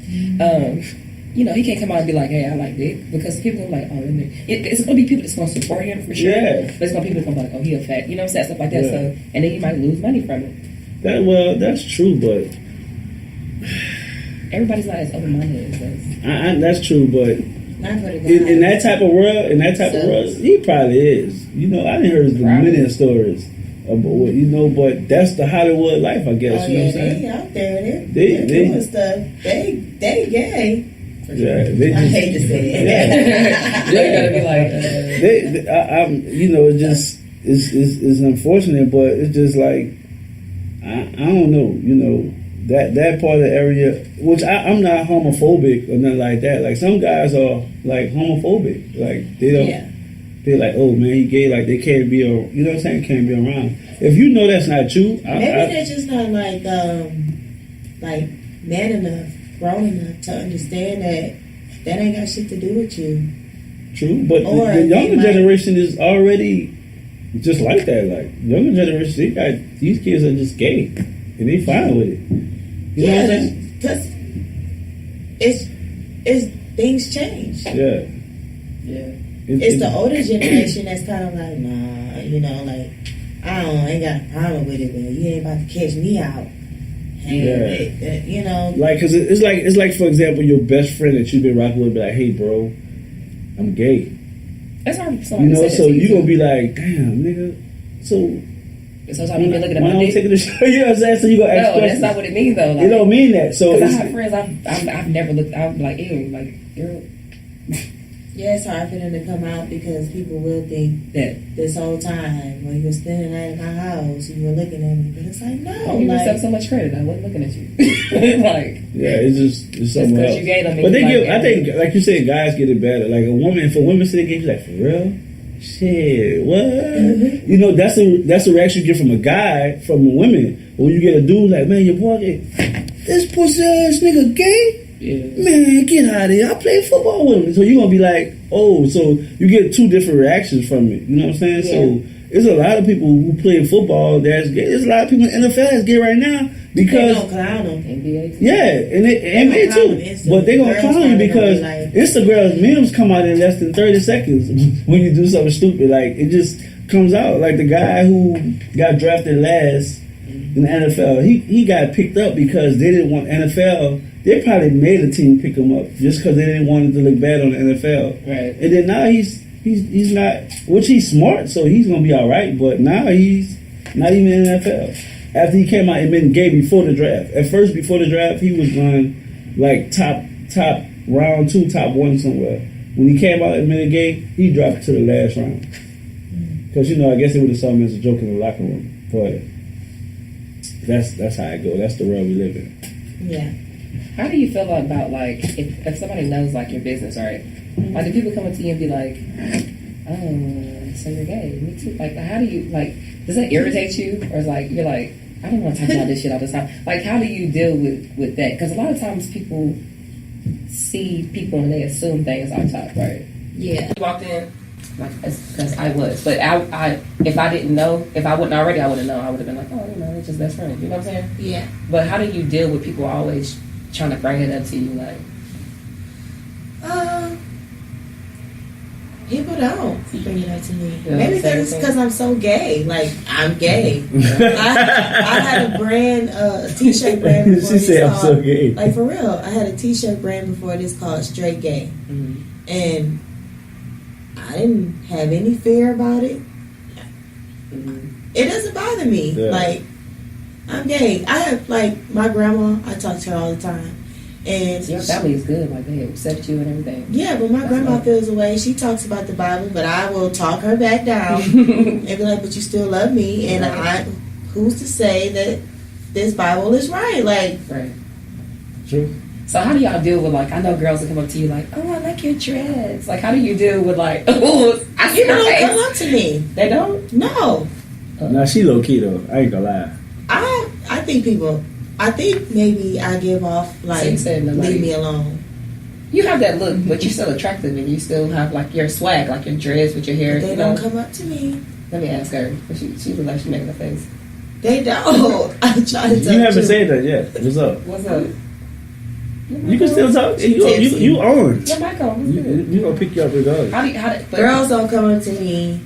He can't come out and be like, hey, I like dick, because people are like, oh, it's going to be people that's going to support him for sure. Yeah. But it's going to be people that's going to be like, oh, he a fat, you know what I'm saying, stuff like that. Yeah. So, and then he might lose money from it. That's true, but everybody's not as open-minded as us. That's true, but in that type of world, he probably is. I didn't hear a million stories. But that's the Hollywood life, I guess. Oh, you know what I'm saying? They out there. They're doing stuff. They gay. Yeah, I hate to say it. You gotta be like, it just it's unfortunate, but it's just like I don't know. That part of the area, which I'm not homophobic or nothing like that. Like, some guys are like homophobic, like they don't. Yeah. They're like, oh man, he gay, like they can't be, you know what I'm saying? Can't be around. If you know that's not true, maybe they're just not like man enough, grown enough to understand that ain't got shit to do with you. True, but the younger generation is already just like that. Like, younger generation, these kids are just gay and they fine with it. You know what I'm saying? Because it's things change. Yeah. It's the older generation that's kind of like, nah, like, I ain't got a problem with it, but you ain't about to catch me out. Like, cause it's like, for example, your best friend that you've been rocking with be like, hey, bro, I'm gay. That's hard for somebody to say. So you gonna be like, damn, nigga, so. Sometimes you been looking at my dick. Taking the show, you know what I'm saying? So you gonna ask questions. That's not what it means though. Like, it don't mean that. So I have friends I've never looked. I'm like, ew, like, ew. Yeah, it's hard for them to come out because people will think that this whole time when you were standing at my house, you were looking at me. But it's like, no. Don't give yourself so much credit. I wasn't looking at you. Like, yeah, it's something else. You gay, but they give. I think, like you said, guys get it better. Like, for women say they get, like, for real. Shit, what? Mm-hmm. That's the reaction you get from a guy, from women. When you get a dude like, man, your boy, this pussy ass nigga gay. Yeah. Man, get out of here. I play football with him. So you're going to be like, oh, so you get two different reactions from it. You know what I'm saying? Yeah. So there's a lot of people who play football that's gay. There's a lot of people in the NFL that's gay right now because... They don't clown them. NBA too. Yeah, and NBA too. But they going to clown you because Instagram memes come out in less than 30 seconds when you do something stupid. Like, it just comes out. Like the guy who got drafted last in the NFL, he got picked up because they didn't want NFL... They probably made a team pick him up just because they didn't want him to look bad on the NFL. Right. And then now he's not, which he's smart, so he's gonna be all right. But now he's not even in the NFL. After he came out and been gay before the draft. At first, before the draft, he was going like top round 2, top 1 somewhere. When he came out and been gay, he dropped to the last round. Because I guess they would have saw him as a joke in the locker room. But that's how it goes. That's the world we live in. Yeah. How do you feel about like if somebody knows like your business, right? Like, do people come up to you and be like, "Oh, so you're gay? Me too." Like, how do you like? Does that irritate you, or is like you're like, I don't want to talk about this shit all the time? Like, how do you deal with that? Because a lot of times people see people and they assume things on top, right? Yeah. You walked in, like, because I was, but I if I didn't know, if I wouldn't already, I would have known. I would have been like, oh, you know, it's just best friends. You know what I'm saying? Yeah. But how do you deal with people always trying to bring it up to you, like? People don't bring it up to me. Yeah, Maybe because I'm so gay. Like, I'm gay. I had a brand, a t-shirt brand before she said I'm so gay. Like, for real. I had a t-shirt brand before this called Straight Gay. Mm-hmm. And I didn't have any fear about it. Mm-hmm. It doesn't bother me. Yeah. Like, I'm gay. I have, like, my grandma, I talk to her all the time. And Your family is good, like they accept you and everything. yeah, but my grandma feels away. She talks about the Bible, but I will talk her back down and be like, but you still love me. And who's to say that this Bible is right? Like, Right. True. So how do y'all deal with, like, I know girls that come up to you like, oh, I like your dreads. Like, how do you deal with, like, oh, I see people her don't face. come up to me. They don't? No. Now she low key though. I ain't gonna lie. I think maybe I give off, like, So you said nobody- leave me alone. You have that look, but you're still attractive and you still have, like, your swag, like your dreads with your hair. But they you don't know? come up to me. Let me ask her. But she look like she's making a face. They don't. I'm trying to tell You haven't said that yet. What's up? What's up? You can still talk. You on. Your mic on. What's good? You gonna pick you up regardless. But Girls don't come up to me.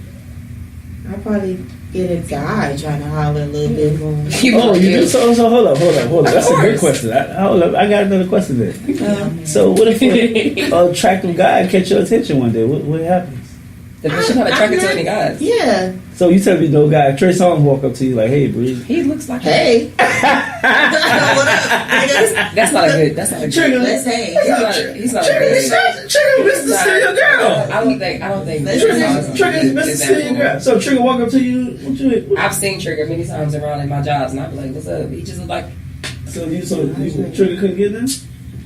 I'll probably get a guy trying to holler a little bit more. Oh, you do? So hold up. That's a good question. Hold up. I got another question then. So what if an attractive guy catch your attention one day? What happens? She's not attracted to any guys. Yeah. So you tell me no guy, Trey Songz walk up to you like, hey, Breeze. He looks like Hey. What up, niggas? That's not a good. Trigger. Let's say. He's not a good. Trigger, Mr. Steal Girl. I don't think. Trigger, Mr. Steal Girl. So Trigger walk up to you. What I've seen Trigger many times around in my jobs, and I'm like, "What's up?" He just look like. So Trigger couldn't get them?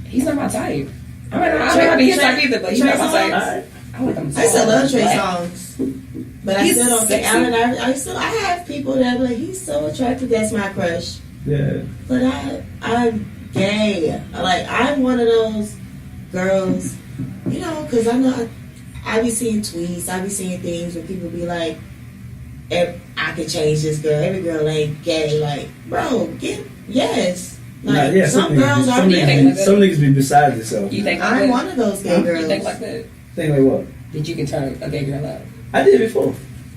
He's not my type. I mean, I don't be his type either, but he's not my type. Alright. I like him. I still love Trey Songz. But I still don't think I have people that are like, he's so attractive, that's my crush. Yeah. But I'm gay. Like, I'm one of those girls, you know, because I know I be seeing tweets, I be seeing things where people be like, I could change this girl. Every girl ain't gay. Like, bro, yes. Like, some girls are gay. Some niggas be beside themselves. You think I'm one of those gay girls. You think like that? Think like what? That you can turn a gay girl out? I did it before.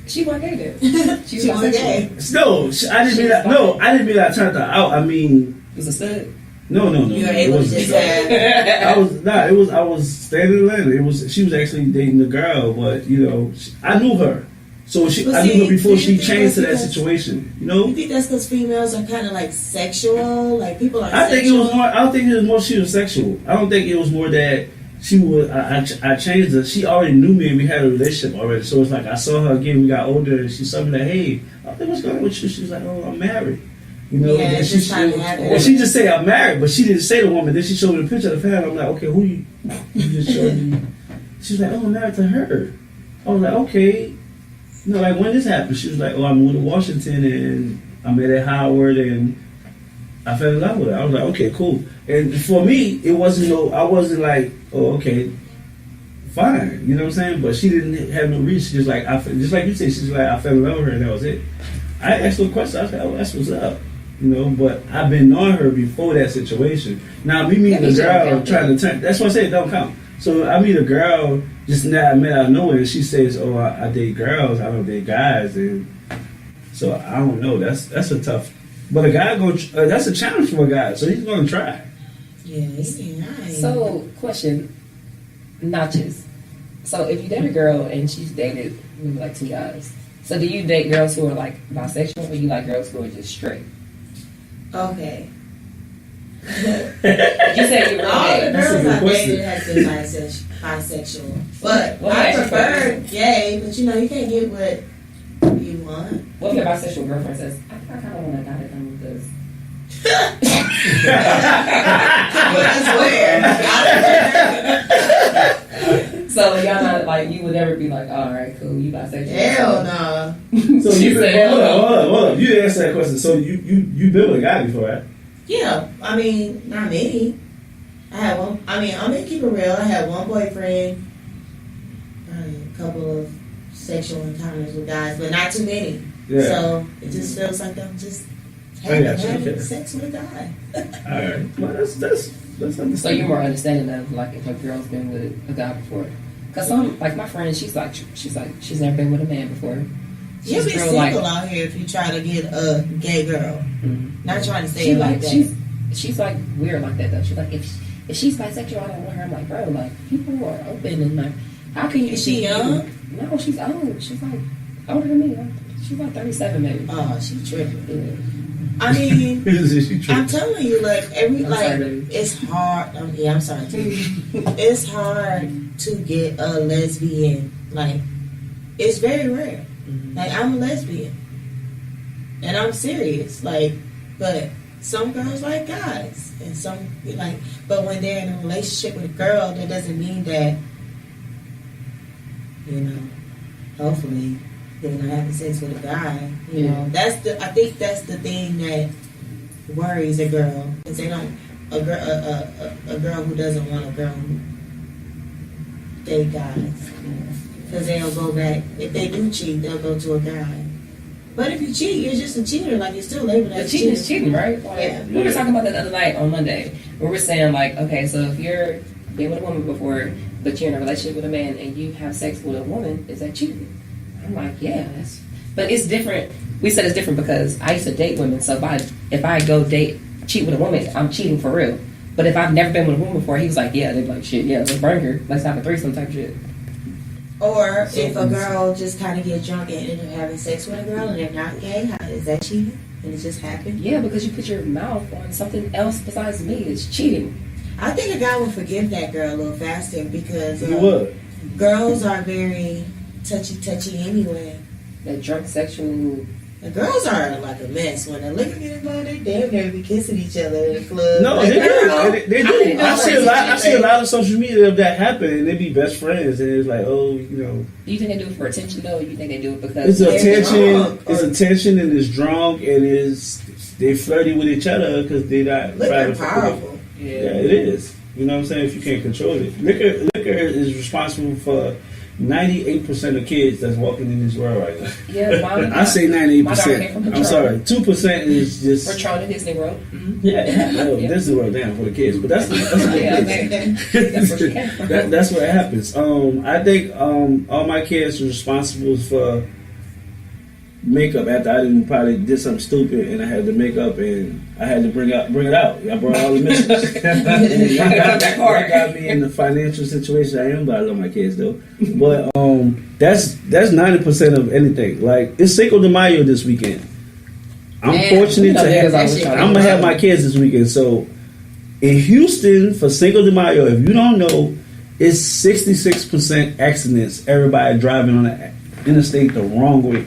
She wasn't gay then. She wasn't gay. No, I didn't mean that. No, I didn't mean that I turned her out. I mean, It was a stud. no. You were able to just have. I was standing in Atlanta. She was actually dating the girl, but you know, I knew her. So I knew her before she changed to that situation. You know. You think that's because females are kind of like sexual? Like people are. I think it was more. I don't think it was more she was sexual. I don't think it was more that she was. I changed her. She already knew me and we had a relationship already. So it's like I saw her again. We got older and she saw me like, hey, I think what's going on with you? She was like, oh, I'm married. You know. Yeah, and it's well, she just said I'm married, but she didn't say the woman. Then she showed me the picture of the family. I'm like, okay, who you? You just showed me. She was like, oh, I'm married to her. I was like, okay. You know, like when this happened, she was like, oh, I moved to Washington and I met at Howard and I fell in love with her. I was like, okay, cool. And for me, I wasn't like, oh, okay, fine. You know what I'm saying? But she didn't have no reason. She just like, just like you said, she's like, I fell in love with her and that was it. I asked her a question. I was like, oh, that's what's up. You know, but I've been on her before that situation. Now, me meeting a girl trying to turn, that's why I say it don't count. So I meet a girl just now I met out of nowhere and she says, oh, I date girls, I don't date guys. And so I don't know. That's a tough, but a guy that's a challenge for a guy. So he's going to try. Yeah, he's nice. So, question, notches. So if you date a girl and she's dated maybe like 2 guys, so do you date girls who are like bisexual or you like girls who are just straight? Okay. You said you were All gay. the girls I've dated have been bisexual. But What I makes you prefer gay, but you know, you can't get what you want. What if your bisexual girlfriend says, I kind of want a guy to come with us? So y'all not like, you would never be like, all right, cool, you bisexual. Hell no. So you hold up. You didn't answer that question. So you been with a guy before, right? Yeah, I mean, not many. I had one. I mean, I'm gonna keep it real. I had one boyfriend, a couple of sexual encounters with guys, but not too many. Yeah. So it just feels like I'm just having sex with a guy. All right. Well, that's understandable. So you're more understanding of like if a girl's been with a guy before. Cause some like my friend, she's never been with a man before. You'll be single out here if you try to get a gay girl. Mm-hmm. Not trying to say it like that. She's like weird like that though. She's like if she's bisexual, I don't want her. I'm like, bro, like people are open and like how can you? Is she young? No, she's old. She's like older than me. She's like 37 maybe. Oh, she tripping. Yeah. I mean, I'm telling you, like it's hard. I'm sorry. It's hard to get a lesbian. Like, it's very rare. Mm-hmm. Like, I'm a lesbian, and I'm serious. Like, but some girls like guys, and some like. But when they're in a relationship with a girl, that doesn't mean that, hopefully they're not having sex with a guy. You know, I think that's the thing that worries a girl, because they don't a girl who doesn't want a girl who date guys, because they'll go back. If they do cheat, they'll go to a guy. But if you cheat, you're just a cheater. Like, you're still labeled as cheating. Is cheating, right? Like, yeah. We were talking about that the other night on Monday, where we're saying like, okay, so if you're been with a woman before, but you're in a relationship with a man and you have sex with a woman, is that cheating? I'm like, yeah, but it's different. We said it's different because I used to date women, so if I go cheat with a woman, I'm cheating for real. But if I've never been with a woman before, he was like, yeah, they'd be like, shit, yeah, let's burn her, let's have a threesome type shit. Or if a girl just kind of get drunk and end up having sex with a girl and they're not gay, is that cheating? And it just happened? Yeah, because you put your mouth on something else besides me. It's cheating. I think a guy would forgive that girl a little faster because girls are very touchy anyway. That drunk sexual. The girls are like a mess. When the liquor get involved, they damn near be kissing each other in the club. No, like, they do. They do. I see a lot of social media of that happen, and they be best friends, and it's like, oh, Do you think they do it for attention though? Or you think they do it because it's attention? It's attention, and it's drunk, and they flirty with each other because they not. Liquor powerful. Yeah, it is. You know what I'm saying? If you can't control it, liquor is responsible for 98% of kids that's walking in this world right now. Yeah, I say 98%. I'm sorry, 2% is just for Tron and Disney World. Mm-hmm. Yeah, Disney World, damn, for the kids, but that's that's what happens. I think all my kids are responsible for makeup after I probably did something stupid and I had to make up and I had to bring it out. I brought all the misses. That got me in the financial situation I am, but I love my kids though. But that's 90% of anything. Like, it's Cinco de Mayo this weekend. I'm fortunate to have. I'm gonna have my kids this weekend. So in Houston for Cinco de Mayo, if you don't know, it's 66% accidents. Everybody driving on the interstate the wrong way.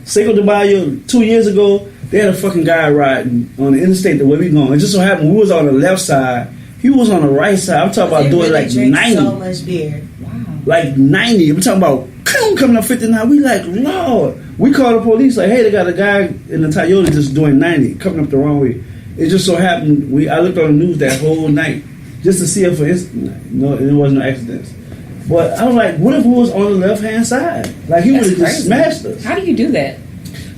Cinco de Mayo 2 years ago, they had a fucking guy riding on the interstate the way we going. It just so happened we was on the left side, he was on the right side. I'm talking about doing like 90. So much beer. Wow. Like 90. I'm talking about coming up 59. We like, Lord. We called the police like, hey, they got a guy in the Toyota just doing 90, coming up the wrong way. It just so happened I looked on the news that whole night just to see if there was no accidents. But I was like, what if we was on the left-hand side? Like, he would have just smashed us. How do you do that?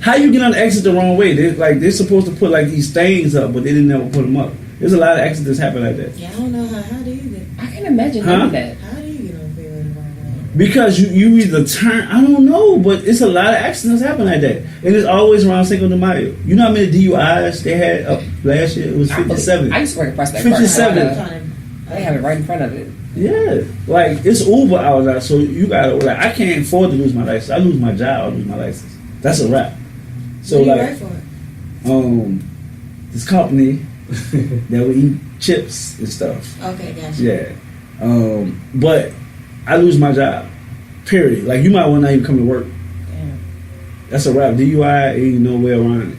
How you get on the exit the wrong way? They're supposed to put like these things up, but they didn't ever put them up. There's a lot of accidents happen like that. Yeah, I don't know how do you get. I can imagine doing that. How do you get on the freeway the wrong way? Because you either turn. I don't know, but it's a lot of accidents happen like that, and it's always around Cinco de Mayo. You know how many DUIs they had up last year? It was 57. I used to work at Prospect 57. They have it right in front of it. Yeah, like it's Uber hours out, so you gotta I can't afford to lose my license. I lose my job, I lose my license. That's a wrap. So what do you work for? This company that we eat chips and stuff. Okay, gotcha. Yeah, but I lose my job. Period. Like, you might want to not even come to work. Damn. That's a wrap. DUI, ain't no way around it.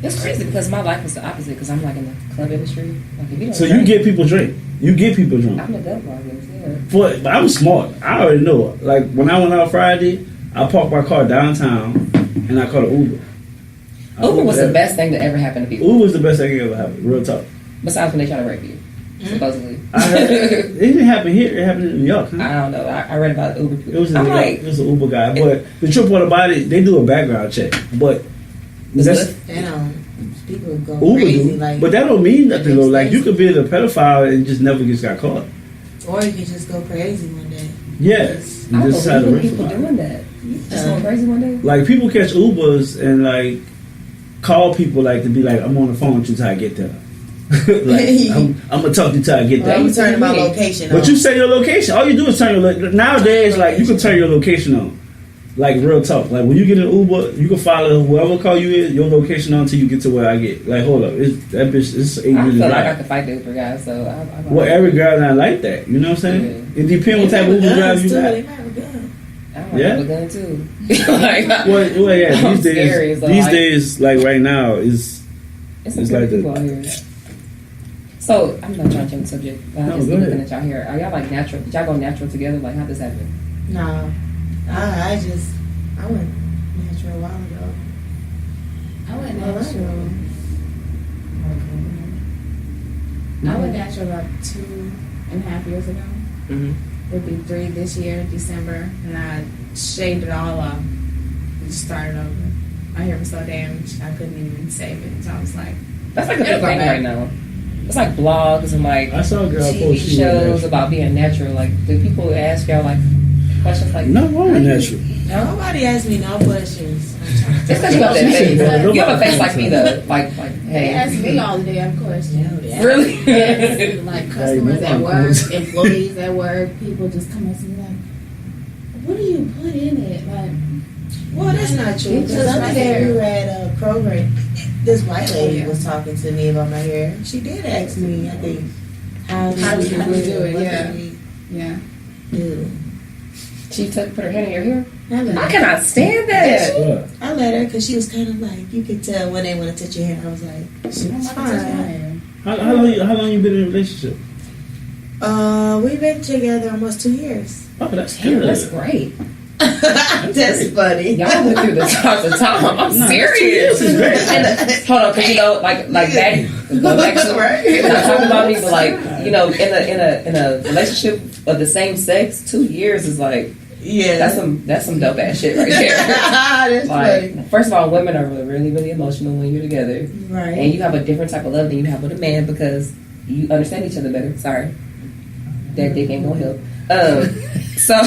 It's crazy because my life is the opposite because I'm like in the club industry. Like if you don't So drink, you get people drink. You get people drunk. I'm a devil, I guess. Yeah. But I was smart. I already know. Like when I went out Friday, I parked my car downtown and I called an Uber. Uber was the best thing that ever happened to people. Uber was the best thing that ever happened. Real talk. Besides when they try to rape you, supposedly. I heard, it didn't happen here. It happened in New York. Huh? I don't know. I read about Uber people. It was an Uber guy. But the trip part about it, they do a background check. But that's people go Uber crazy. do. Like, but that don't mean nothing though. Like you could be a pedophile and just never just got caught. Or you could just go crazy one day. Yes. I just decide to believe in rape people somebody. doing that. Just going crazy one day. Like people catch Ubers and like call people like to be like, I'm on the phone with you till I get there. Like I'm gonna talk to you till I get there. I'm turning my location on. But you say your location. All you do is turn your nowadays like you can turn your location on. Like real talk. Like when you get an Uber, you can follow whoever call you is your location on until you get to where I get. Like hold up, that bitch is 8 minutes. I feel like drive. I could fight the Uber guy, so I Well, every girl not like that. You know what I'm saying? It depends what type of Uber driver you got. They might have a gun. I might have a gun too. Like, well, yeah. I'm These days, scary, so these like, days, like right now, it's like people out here. So I'm not trying to change the subject. I'm just go looking ahead. at y'all here. Are y'all like natural? Did y'all go natural together? Like how this happen? No, I went natural a while ago. I went natural. I went natural about 2.5 years ago. Mm-hmm. It'll be 3 this year, December, and I shaved it all off and just started over. My hair was so damaged I couldn't even save it, so I was like, That's like a big thing right now. It's like blogs and like I saw a girl TV post she went shows natural. about being natural. Like, do people ask y'all like questions like? No wrong with natural. Nobody asked me no questions. It's because you have that face. You have a face like me though. Like, they ask hey. me all the damn questions. Really? Like customers at work, employees at work, people just come up to me like, what do you put in it? Like, Well, that's not true. It's Because just the my other day hair. we were at a program. This white lady Yeah. was talking to me about my hair. She did ask me, I think, how How do do you you do do it? it? What Yeah. do we yeah. do? She put her hand in your hair. I let I her. cannot stand that. What? I let her because she was kind of like, you could tell when they want to touch your hair. I was like, She don't it's like to touch my fine. hair. How long you been in a relationship? We've been together almost 2 years. Oh, that's Damn, good. that's great. That's funny. Y'all went through the top to top. I'm serious. This is great. And, hold on, because you know, like back, go back to Right. not talking about me, but like you know, in a relationship of the same sex, 2 years is like Yeah. that's some dope ass shit right there. That's funny. Like, first of all, women are really really emotional when you're together, Right. and you have a different type of love than you have with a man because you understand each other better. Sorry, that dick ain't gonna help. So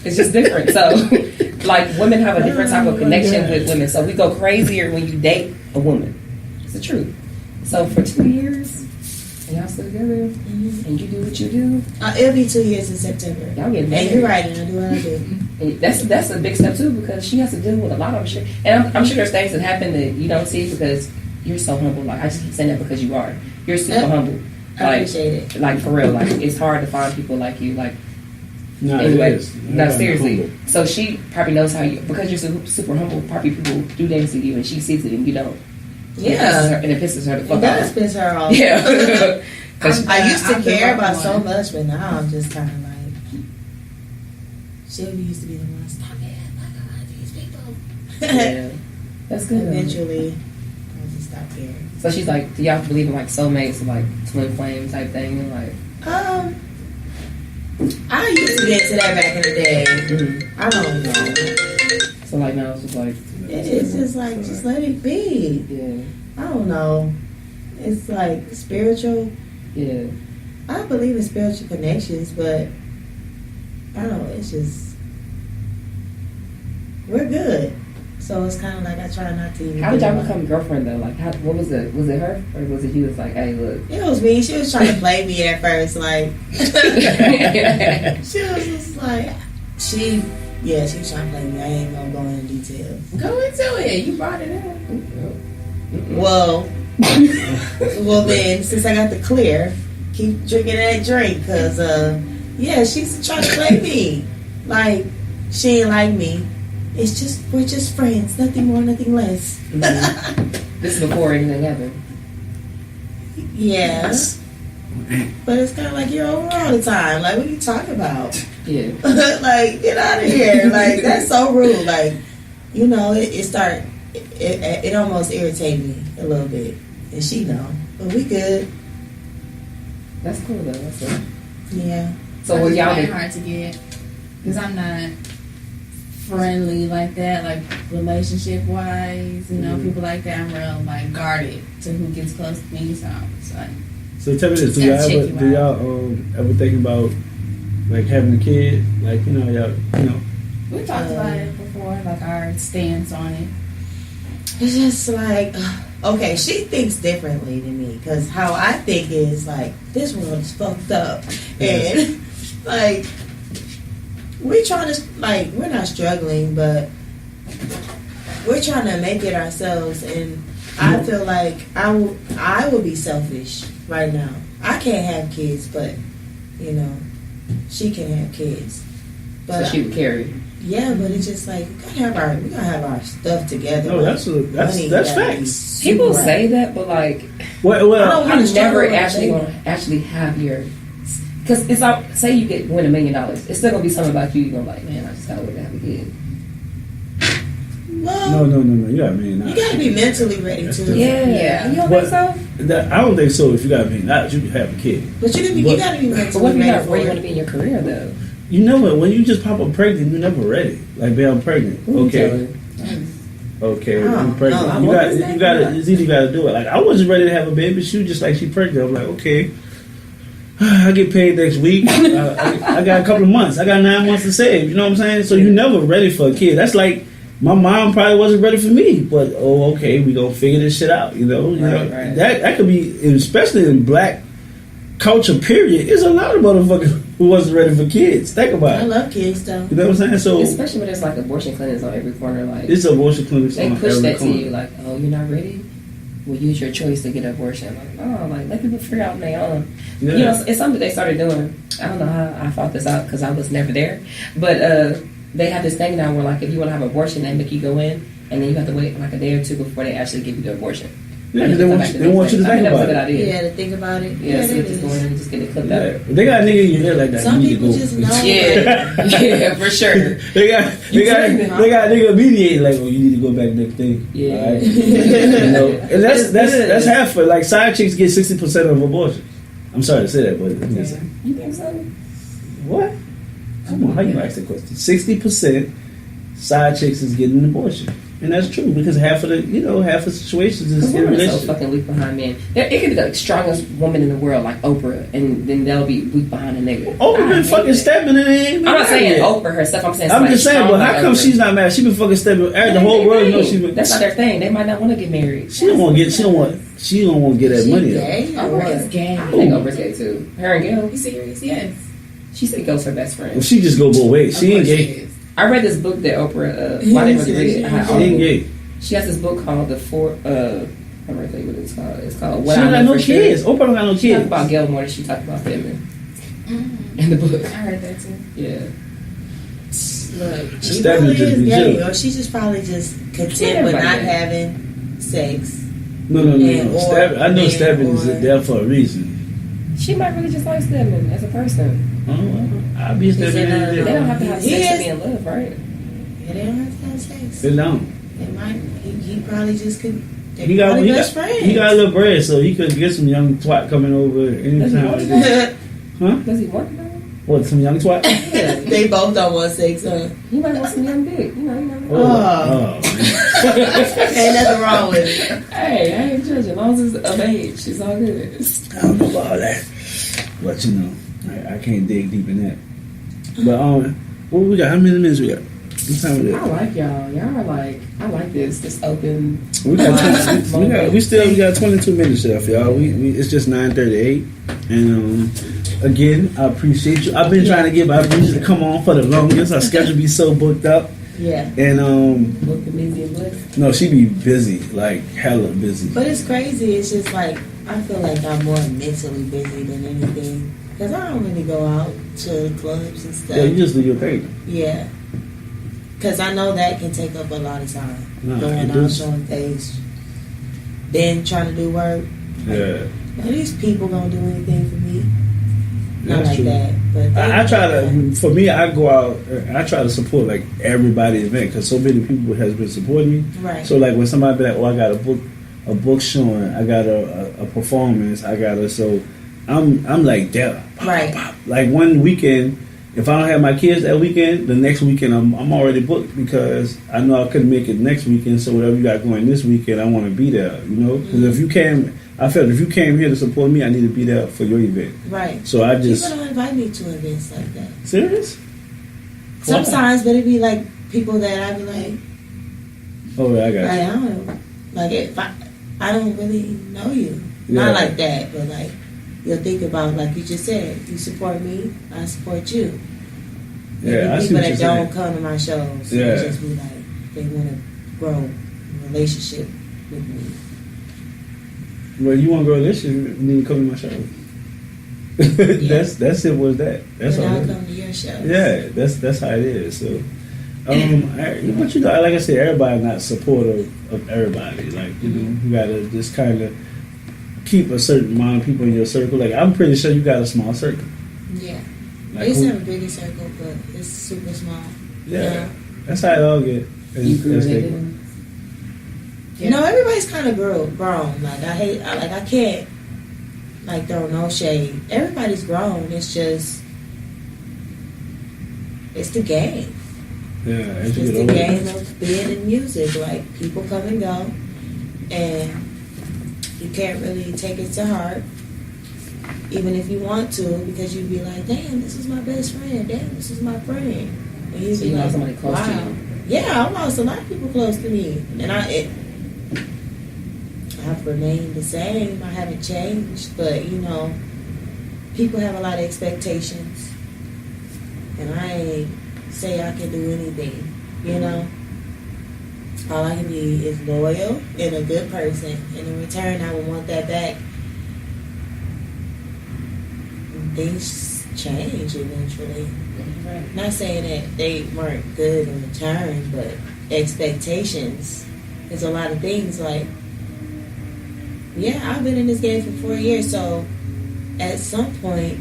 it's just different. So like women have a different type of connection with women. So we go crazier when you date a woman. It's the truth. So for 2 years, and y'all still together, and you do what you do. It'll be 2 years in September. Y'all get And married. you're right, and I do what I do. And that's a big step too because she has to deal with a lot of shit. And I'm sure there's things that happen that you don't see because you're so humble. Like I just keep saying that because you are. You're super humble. I Like, appreciate it. like for real. Like it's hard to find people like you. Like No, anyway, it is. no, seriously. Humble. So she probably knows how you because you're super humble. Probably people do things to you and she sees it and you don't. Yeah. And it pisses her the It fuck does off. piss her off. Yeah. I used to I've been care working about on so it. much, but now I'm just kind of like, Sylvia used to be the one, stop it, I don't like these people. Yeah. That's good. Eventually, I just stopped caring. So she's like, do y'all believe in like soulmates or like twin flame type thing? And like, I used to get into that back in the day. I don't know. so like now it's just like, It's just like, just let it be. yeah, I don't know. It's like spiritual. yeah. I believe in spiritual connections, but I don't know. It's just, we're good. So it's kind of like I try not to even. How did y'all think about become girlfriend though? Like, what was it? Was it her or was it you? Was like, hey, look. it was me. She was trying to play me at first. Like, she was just like, she was trying to play me. I ain't gonna go into details. Go into it. You brought it up. Well, then, since I got the clear, keep drinking that drink. Because, she's trying to play me. Like, she ain't like me. It's just, we're just friends. Nothing more, nothing less. Mm-hmm. This is before anything happened. Yes. But it's kind of like you're over all the time. Like, what are you talking about? Yeah. Like, get out of here. Like, that's so rude. Like, you know, it almost irritated me a little bit. And she know. But we good. That's cool, though. That's cool. Yeah. So, what y'all do? Hard to get. Because I'm not friendly like that, like relationship-wise. You know, people like that. I'm real, like, guarded to who gets close to me. So, it's like... So tell me this: do y'all ever think about like having a kid? Like we talked about it before, like our stance on it. It's just like, okay, she thinks differently than me because how I think is like this world is fucked up, and like we're trying to we're not struggling, but we're trying to make it ourselves, and I feel like I will be selfish. Right now, I can't have kids, but you know, she can have kids. But so she would carry. Yeah, but it's just like we gotta have our stuff together. No, that's facts. People say that, but like, I'm never actually gonna have your. Because it's all, say you win $1 million, it's still gonna be something about you. You're gonna be like, man, I just gotta wait to have a kid. Well, no. You got $1 million. You gotta be mentally ready too. Yeah. You don't think so? I don't think so. If you got $1 million, you can have a kid. But you gotta be mentally ready. But what if you're not where you want to be in your career, though? You know what? When you just pop up pregnant, you're never ready. Like, I'm pregnant. Okay, I'm pregnant. You got to. It's either you got to do it. Like, I wasn't ready to have a baby. She was just like, she pregnant. I'm like, okay. I get paid next week. I got a couple of months. I got 9 months to save. You know what I'm saying? So you're never ready for a kid. That's like. My mom probably wasn't ready for me, but okay, we gonna figure this shit out. You know, Right. That could be, especially in black culture. Period. There's a lot of motherfuckers who wasn't ready for kids. Think about it. I love kids though. You know what I'm saying? So especially when there's like abortion clinics on every corner, like it's abortion clinics. They on push every that corner. to you, like, oh, you're not ready. Well, use your choice to get an abortion. Like, oh, like let people figure out on their own. Yeah. You know, it's something they started doing. I don't know how I found this out because I was never there, but they have this thing now where, like, if you want to have an abortion, they make you go in, and then you have to wait like a day or two before they actually give you the abortion. Yeah, they want you to think that was about a good it. idea. Yeah, to think about it. Yeah, so they just go in and just get it clipped out. They got a nigga in your head like that. Some you need people to go. just know. Yeah, for sure. they got a nigga mediating like, oh, you need to go back next day. Yeah. All right? You know, and that's half for like side chicks get 60% of abortion. I'm sorry to say that, but You think so? what? Come on, how you ask that question? 60% side chicks is getting an abortion. And that's true because half of the situations is in Women are so relationship. fucking weak behind men. It could be the strongest woman in the world, like Oprah, and then they'll be weak behind a nigga. Oprah been fucking stepping in it. I'm not saying Oprah herself. I'm saying I'm just saying, but how come Oprah. she's not mad? She been fucking stepping. The whole world knows she been. That's not their thing. They might not want to get married. She don't want to get. She don't want to get that money. Gay? Oprah is gay. I think Oprah's gay too. Her and Gail. You serious? Yes. She said Gail's her best Well, friend. she just go both ways. She ain't gay. Is. I read this book that Oprah. Well, I didn't really read it. She ain't gay. She has this book called I'm gonna tell you what it's called. It's called She What don't I got Know no for Sure. kids. Oprah don't got no She talked kids. about Gail more than she talked about women Mm-hmm. in the book. I heard that too. Yeah. Look, she That probably would just is be gay, chill. or she's just probably just content Yeah, with not everybody gay. having sex. No. I know Stebbins is there for a reason. She might really just like Stedman as a person. Oh, well, I'll be Is it, Stebbins. They don't have to have He sex to is- be in love, right? Yeah, they don't have to have sex. They don't. They might. He probably just could. They He got probably best friends. he got a little bread, so he could get some young twat coming over anytime. Does he want Huh? Does he want that? What? Some young twat? Yeah. They both don't want sex, huh? He might want some young dick. You know, you never know. Oh, man. Ain't nothing wrong with it. Hey, I ain't judging. As long as it's of age, it's all good. I don't know about all that, but you know, I can't dig deep in that. But what we got? How many minutes we got? What time is it? I like y'all. Y'all are like, I like this open. We got we got 22 minutes left, y'all. We it's just 9:38, and again, I appreciate you. I've been trying to get my music to come on for the longest. Our schedule be so booked up, Yeah. and Book the busy and blessed. no, she be busy, like hella busy. But it's crazy. It's just like, I feel like I'm more mentally busy than anything. Because I don't really go out to clubs and stuff. Yeah, you just do your thing. Yeah. Because I know that can take up a lot of time. No, Going it out, does. showing face. then trying to do work. Yeah. Are these people gonna do anything for me? Not That's like true. that. But I try to. For me, I go out. I try to support like everybody's event because so many people has been supporting me. Right. So like when somebody be like, "Oh, I got a book showing. I got a performance. I got a." So I'm like, "Yeah." Right. Like one weekend, if I don't have my kids that weekend, the next weekend I'm already booked because I know I couldn't make it next weekend. So whatever you got going this weekend, I want to be there. You know, because if you came. I felt if you came here to support me, I need to be there for your event. Right. So I just people don't invite me to events like that. Serious? Sometimes, but it'd be like people that I'd be like, oh, yeah, I got you. I don't know. Like if I don't really know you, Yeah. not like that, but like you'll think about like you just said, you support me, I support you. Yeah, I see people what that you're don't saying. come to my shows, Yeah. just be like they want to grow a relationship with me. Well, you want to grow this, you need to come to my show. That's it. Was that? That's And all. I'll come to your show. Yeah, that's how it is. So, but you know, like I said, everybody not supportive of everybody. Like you gotta just kind of keep a certain amount of people in your circle. Like I'm pretty sure you got a small circle. Yeah. Like I used to who- have a bigger circle, but it's super small. Yeah, that's how it all get. You grew That's it. it. You know, everybody's kind of grown. Like I can't like throw no shade. Everybody's grown. It's just it's the game. Yeah, It's as you the get older. game of being in music. Like people come and go, and you can't really take it to heart, even if you want to, because you'd be like, "Damn, this is my best friend. Damn, this is my friend." And you'd So be you like, lost somebody close to "Wow." you. Yeah, I lost a lot of people close to me, and I've remained the same. I haven't changed, but you know, people have a lot of expectations, and I ain't say I can do anything. You know, all I can be is loyal and a good person, and in return, I would want that back. And things change eventually. Right. Not saying that they weren't good in return, but expectations. There's a lot of things like, yeah, I've been in this game for 4 years, so at some point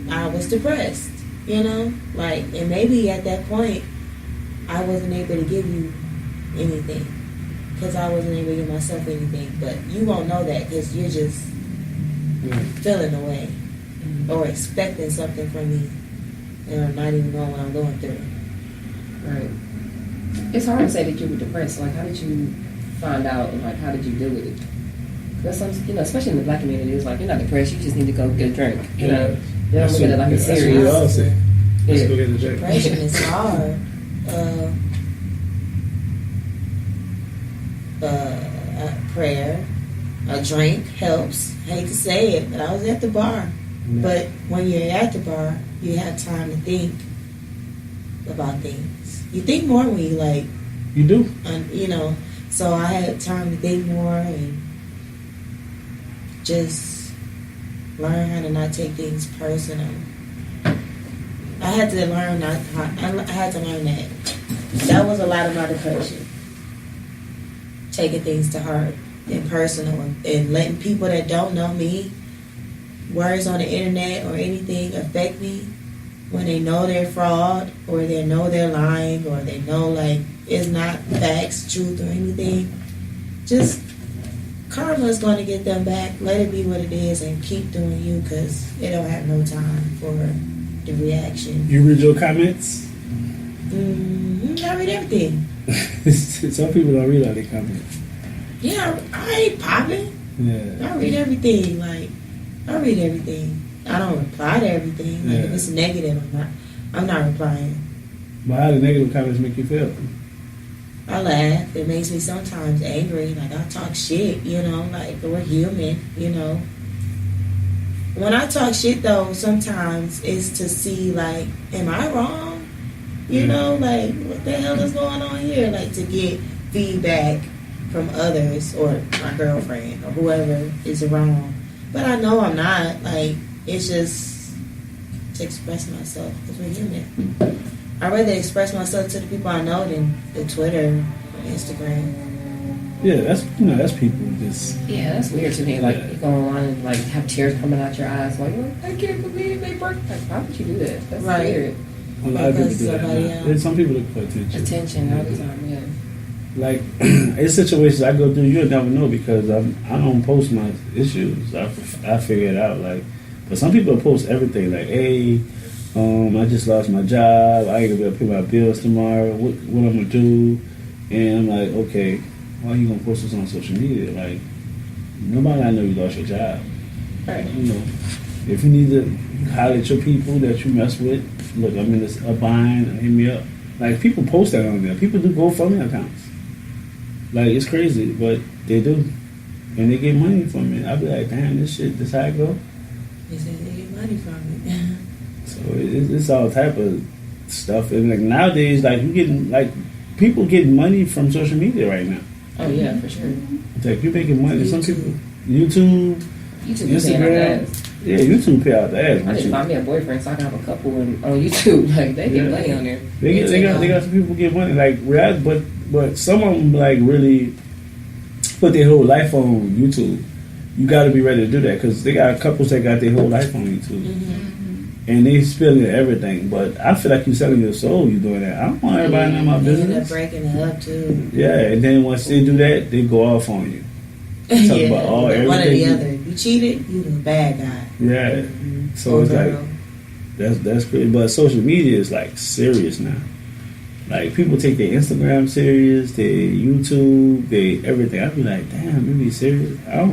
I was depressed, you know? Like, and maybe at that point I wasn't able to give you anything because I wasn't able to give myself anything, but you won't know that because you're just feeling away or expecting something from me. And not even knowing what I'm going through. Right. It's hard to say that you were depressed. Like, how did you find out, and like, how did you deal with it? Because some, you know, especially in the black community, it's like you're not depressed. You just need to go get a drink. You know, they don't look at it like it's That's what we serious. all say. Let's Yeah. go get a drink. Depression is hard. Prayer, a drink helps. I hate to say it, but I was at the bar. Yeah. But when you're at the bar, you have time to think about things. You think more when you like, You do. you know. So I had time to think more and just learn how to not take things personal. I had to learn I had to learn that. That was a lot of my depression. Taking things to heart and personal and letting people that don't know me, words on the internet or anything affect me when they know they're fraud or they know they're lying or they know like it's not facts, truth or anything. Just karma's going to get them back. Let it be what it is and keep doing you because it don't have no time for the reaction. You read your comments? I read everything. Some people don't read all their comments. Yeah, I ain't popping. Yeah. I read everything. Like, I read everything. I don't reply to everything. Like, if it's negative, I'm not replying. But how do negative comments make you feel? I laugh. It makes me sometimes angry. Like, I talk shit, you know, like, we're human, you know. When I talk shit, though, sometimes it's to see, like, am I wrong? You know, like, what the hell is going on here? Like, to get feedback from others or my girlfriend or whoever is around. But I know I'm not. Like, it's just to express myself because we're human. I'd rather express myself to the people I know than the Twitter or Instagram. Yeah, that's people just. Yeah, that's weird to me. Like, you go online and, like, have tears coming out your eyes. Like, well, I can't believe they broke. Like, why would you do that? That's weird. A lot of people do that. There's some people that pay attention. Attention all the time, yeah. Like, in situations I go through, you'll never know because I don't post my issues. I figure it out. Like, but some people post everything. Like, hey, I just lost my job. I ain't gonna be able to pay my bills tomorrow. What I'm gonna do? And I'm like, okay, why are you gonna post this on social media? Like, nobody I know you lost your job. Right. You know, if you need to highlight your people that you mess with, look, I'm in a bind. Hit me up. Like, people post that on there. People do GoFundMe accounts. Like, it's crazy, but they do. And they get money from it. I'll be like, damn, this how it go? They say they get money from it. So it's all type of stuff. And like nowadays, like you getting, like, people getting money from social media right now. Oh, yeah, for sure. It's like you're making money. Some people, YouTube, Instagram. Yeah, YouTube pay out the ass. I just find me a boyfriend so I can have a couple on YouTube. Like, they get money on there. They got some people get money. Like, but some of them, like, really put their whole life on YouTube. You got to be ready to do that because they got couples that got their whole life on YouTube. Mm-hmm. And they spilling everything. But I feel like you're selling your soul, you doing that. I don't want everybody to know my business. They end up breaking it up, too. Yeah, and then once they do that, they go off on you. Talk about everything. One or the other. You cheated, you the bad guy. Yeah. Mm-hmm. So it's like, that's crazy. But social media is, like, serious now. Like, people take their Instagram serious, their YouTube, their everything. I be like, damn, you be serious? I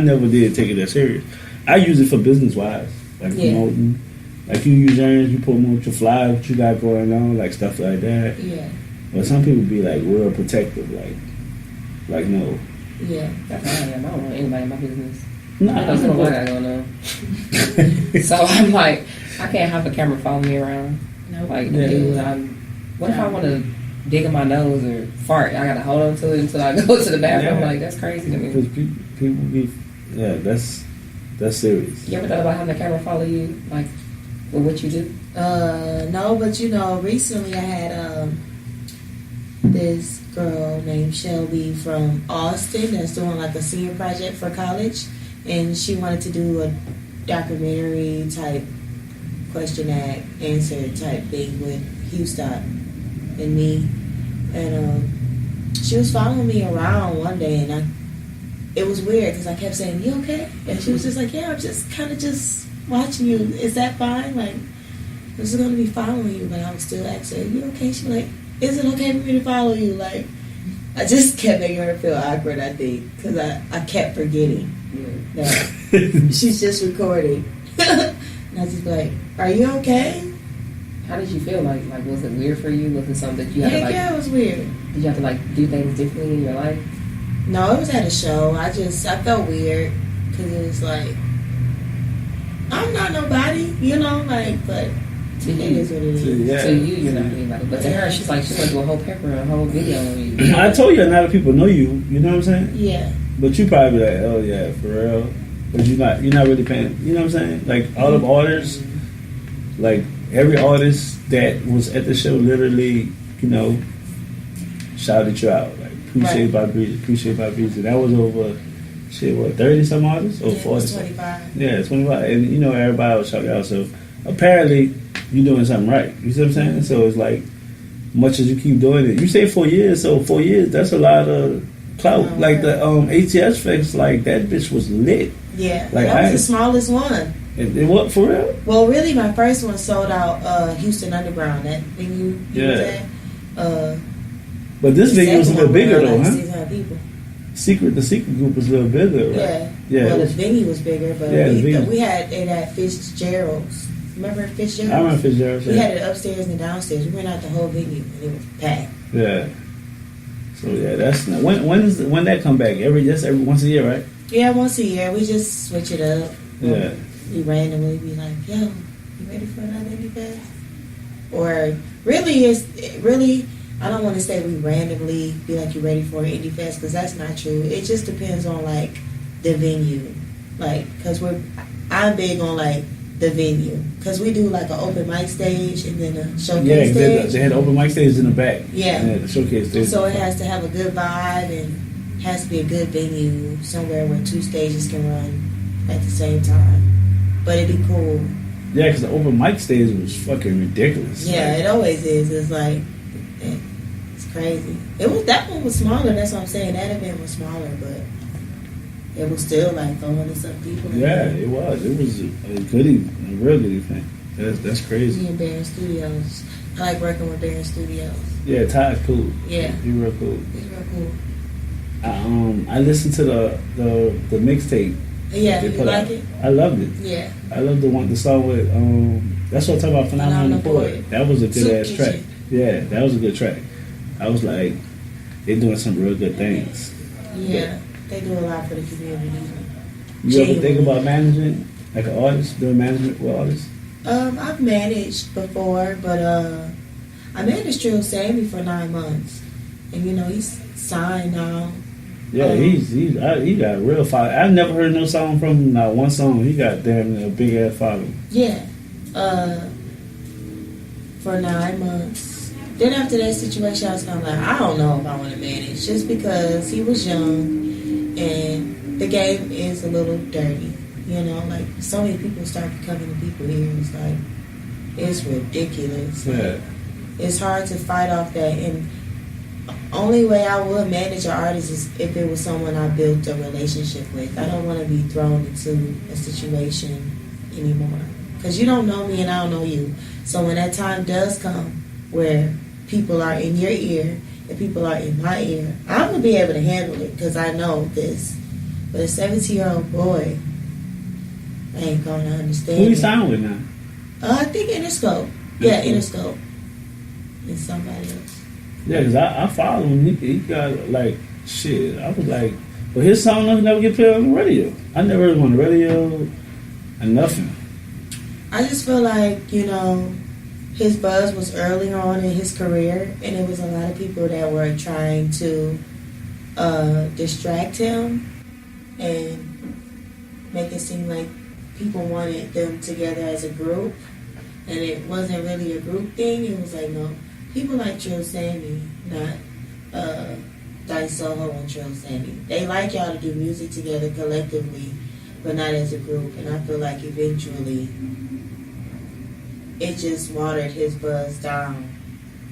never did take it that serious. I use it for business-wise. Like, promoting. Like, you use yours, you promote your flyers, what you got going on, like, stuff like that. Yeah. But some people be, like, real protective. Like no. Yeah. That's how I am. I don't want anybody in my business. Nah, I don't know what I got going on. So I'm like, I can't have a camera follow me around. No. Like, what if I want to dig in my nose or fart? I got to hold on to it until I go to the bathroom. Like, that's crazy to me. Because people be, that's serious. You ever thought about having a camera follow you, like, with what you do? No, but recently I had this girl named Shelby from Austin that's doing like a senior project for college, and she wanted to do a documentary type question answer type thing with Houston and me, and she was following me around one day, and it was weird because I kept saying, "You okay?" And she was just like, "Yeah, I'm just kind of just watching you. Is that fine? Like, I'm just going to be following you." But I was still asking her, "You okay?" She was like, "Is it okay for me to follow you?" Like, I just kept making her feel awkward, I think, because I kept forgetting that she's just recording. And I was just like, "Are you okay?" How did you feel? Like, was it weird for you? Was it something that you had to, like... Yeah, it was weird. Did you have to, like, do things differently in your life? No, it was at a show. I felt weird, because it was like, I'm not nobody, but... To you, it is what it is. Yeah. To you, you're not anybody. But to her, she's like, she's going to do a whole paper, a whole video on you. I told you a lot of people know you. You know what I'm saying? Yeah. But you probably be like, oh yeah, for real. But you're not really paying. You know what I'm saying? Like all of artists, like every artist that was at the show, literally, shouted you out. Like appreciate Byxbreezy. That was over. 30 some artists or 40? 25. Yeah, 25. And everybody was shouting out. So apparently you're doing something right. You see what I'm saying? So it's like, much as you keep doing it, you say 4 years. So 4 years, that's a lot of clout. Like the ATS Fest, like that bitch was lit. Yeah, like that was the smallest one. And what, for real? Well, really, my first one sold out Houston Underground. That venue was at. But this venue was a little bigger though, huh? 600 people. The secret group was a little bigger, right? Yeah. Well, the venue was bigger, but we had it at Fitzgerald's. Remember Fitzgerald's? I remember Fitzgerald's. We had it upstairs and downstairs. We went out the whole venue, and it was packed. Yeah. So yeah, that's when that come back? Every once a year, right? Yeah, once a year. We just switch it up. Yeah. We randomly be like, "Yo, you ready for another indie fest?" Or really. I don't want to say we randomly be like, "You ready for an indie fest?" Because that's not true. It just depends on like the venue, like because I'm big on like the venue because we do like an open mic stage and then a showcase stage. They had open mic stage in the back. Yeah, the showcase stage. So it has to have a good vibe and has to be a good venue, somewhere where 2 stages can run at the same time. But it'd be cool. Yeah, because the open mic stage was fucking ridiculous. Yeah, it always is. It's like, it's crazy. That one was smaller. That's what I'm saying. That event was smaller, but it was still like throwing some people. Yeah, it was. It was a real good event. That's crazy. Me and Barron Studios. I like working with Barron Studios. Yeah, Ty's cool. Yeah, he's real cool. He's real cool. I listened to the mixtape. Yeah, you like it? I loved it. Yeah, I loved the song with that's what I'm talking about. Phenomenal Poet. That was a good ass track. Yeah, that was a good track. I was like, they're doing some real good things. Yeah, they do a lot for the community. You ever think about managing like an artist, doing management with artists? I've managed before, but I managed Trill Sammy for 9 months, and he's signed now. Yeah, he got a real following. I've never heard no song from him, not one song. He got damn a big ass following. Yeah, for 9 months. Then after that situation, I was kind of like, I don't know if I want to manage, just because he was young, and the game is a little dirty. Like so many people start coming to people's ears. Like it's ridiculous. Yeah. It's hard to fight off that, and only way I would manage an artist is if it was someone I built a relationship with. I don't want to be thrown into a situation anymore, because you don't know me and I don't know you. So when that time does come where people are in your ear and people are in my ear, I'm gonna be able to handle it because I know this. But a 17-year-old boy ain't gonna understand. Who you signed with now? I think Interscope. Yeah, Interscope. It's somebody else. Yeah, because I follow him. He got like shit. I was like, but his song never get played on the radio. I never heard him on the radio and nothing. I just feel like, his buzz was early on in his career, and it was a lot of people that were trying to distract him and make it seem like people wanted them together as a group, and it wasn't really a group thing. It was like, no, people like Trill Sammy, not Dice Soho and Trill Sammy. They like y'all to do music together collectively, but not as a group. And I feel like eventually it just watered his buzz down.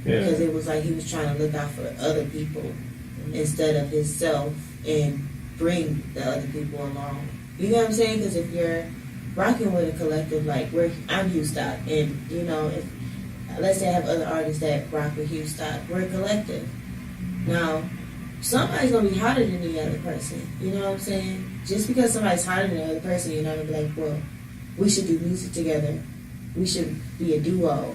Yeah. Because it was like he was trying to look out for other people instead of himself and bring the other people along. You know what I'm saying? Because if you're rocking with a collective, like I'm Hugh Stock, and if let's say I have other artists that rock with Hugh Stock, we're a collective. Now, somebody's gonna be hotter than the other person. You know what I'm saying? Just because somebody's hotter than the other person, you're not gonna be like, well, we should do music together. We should be a duo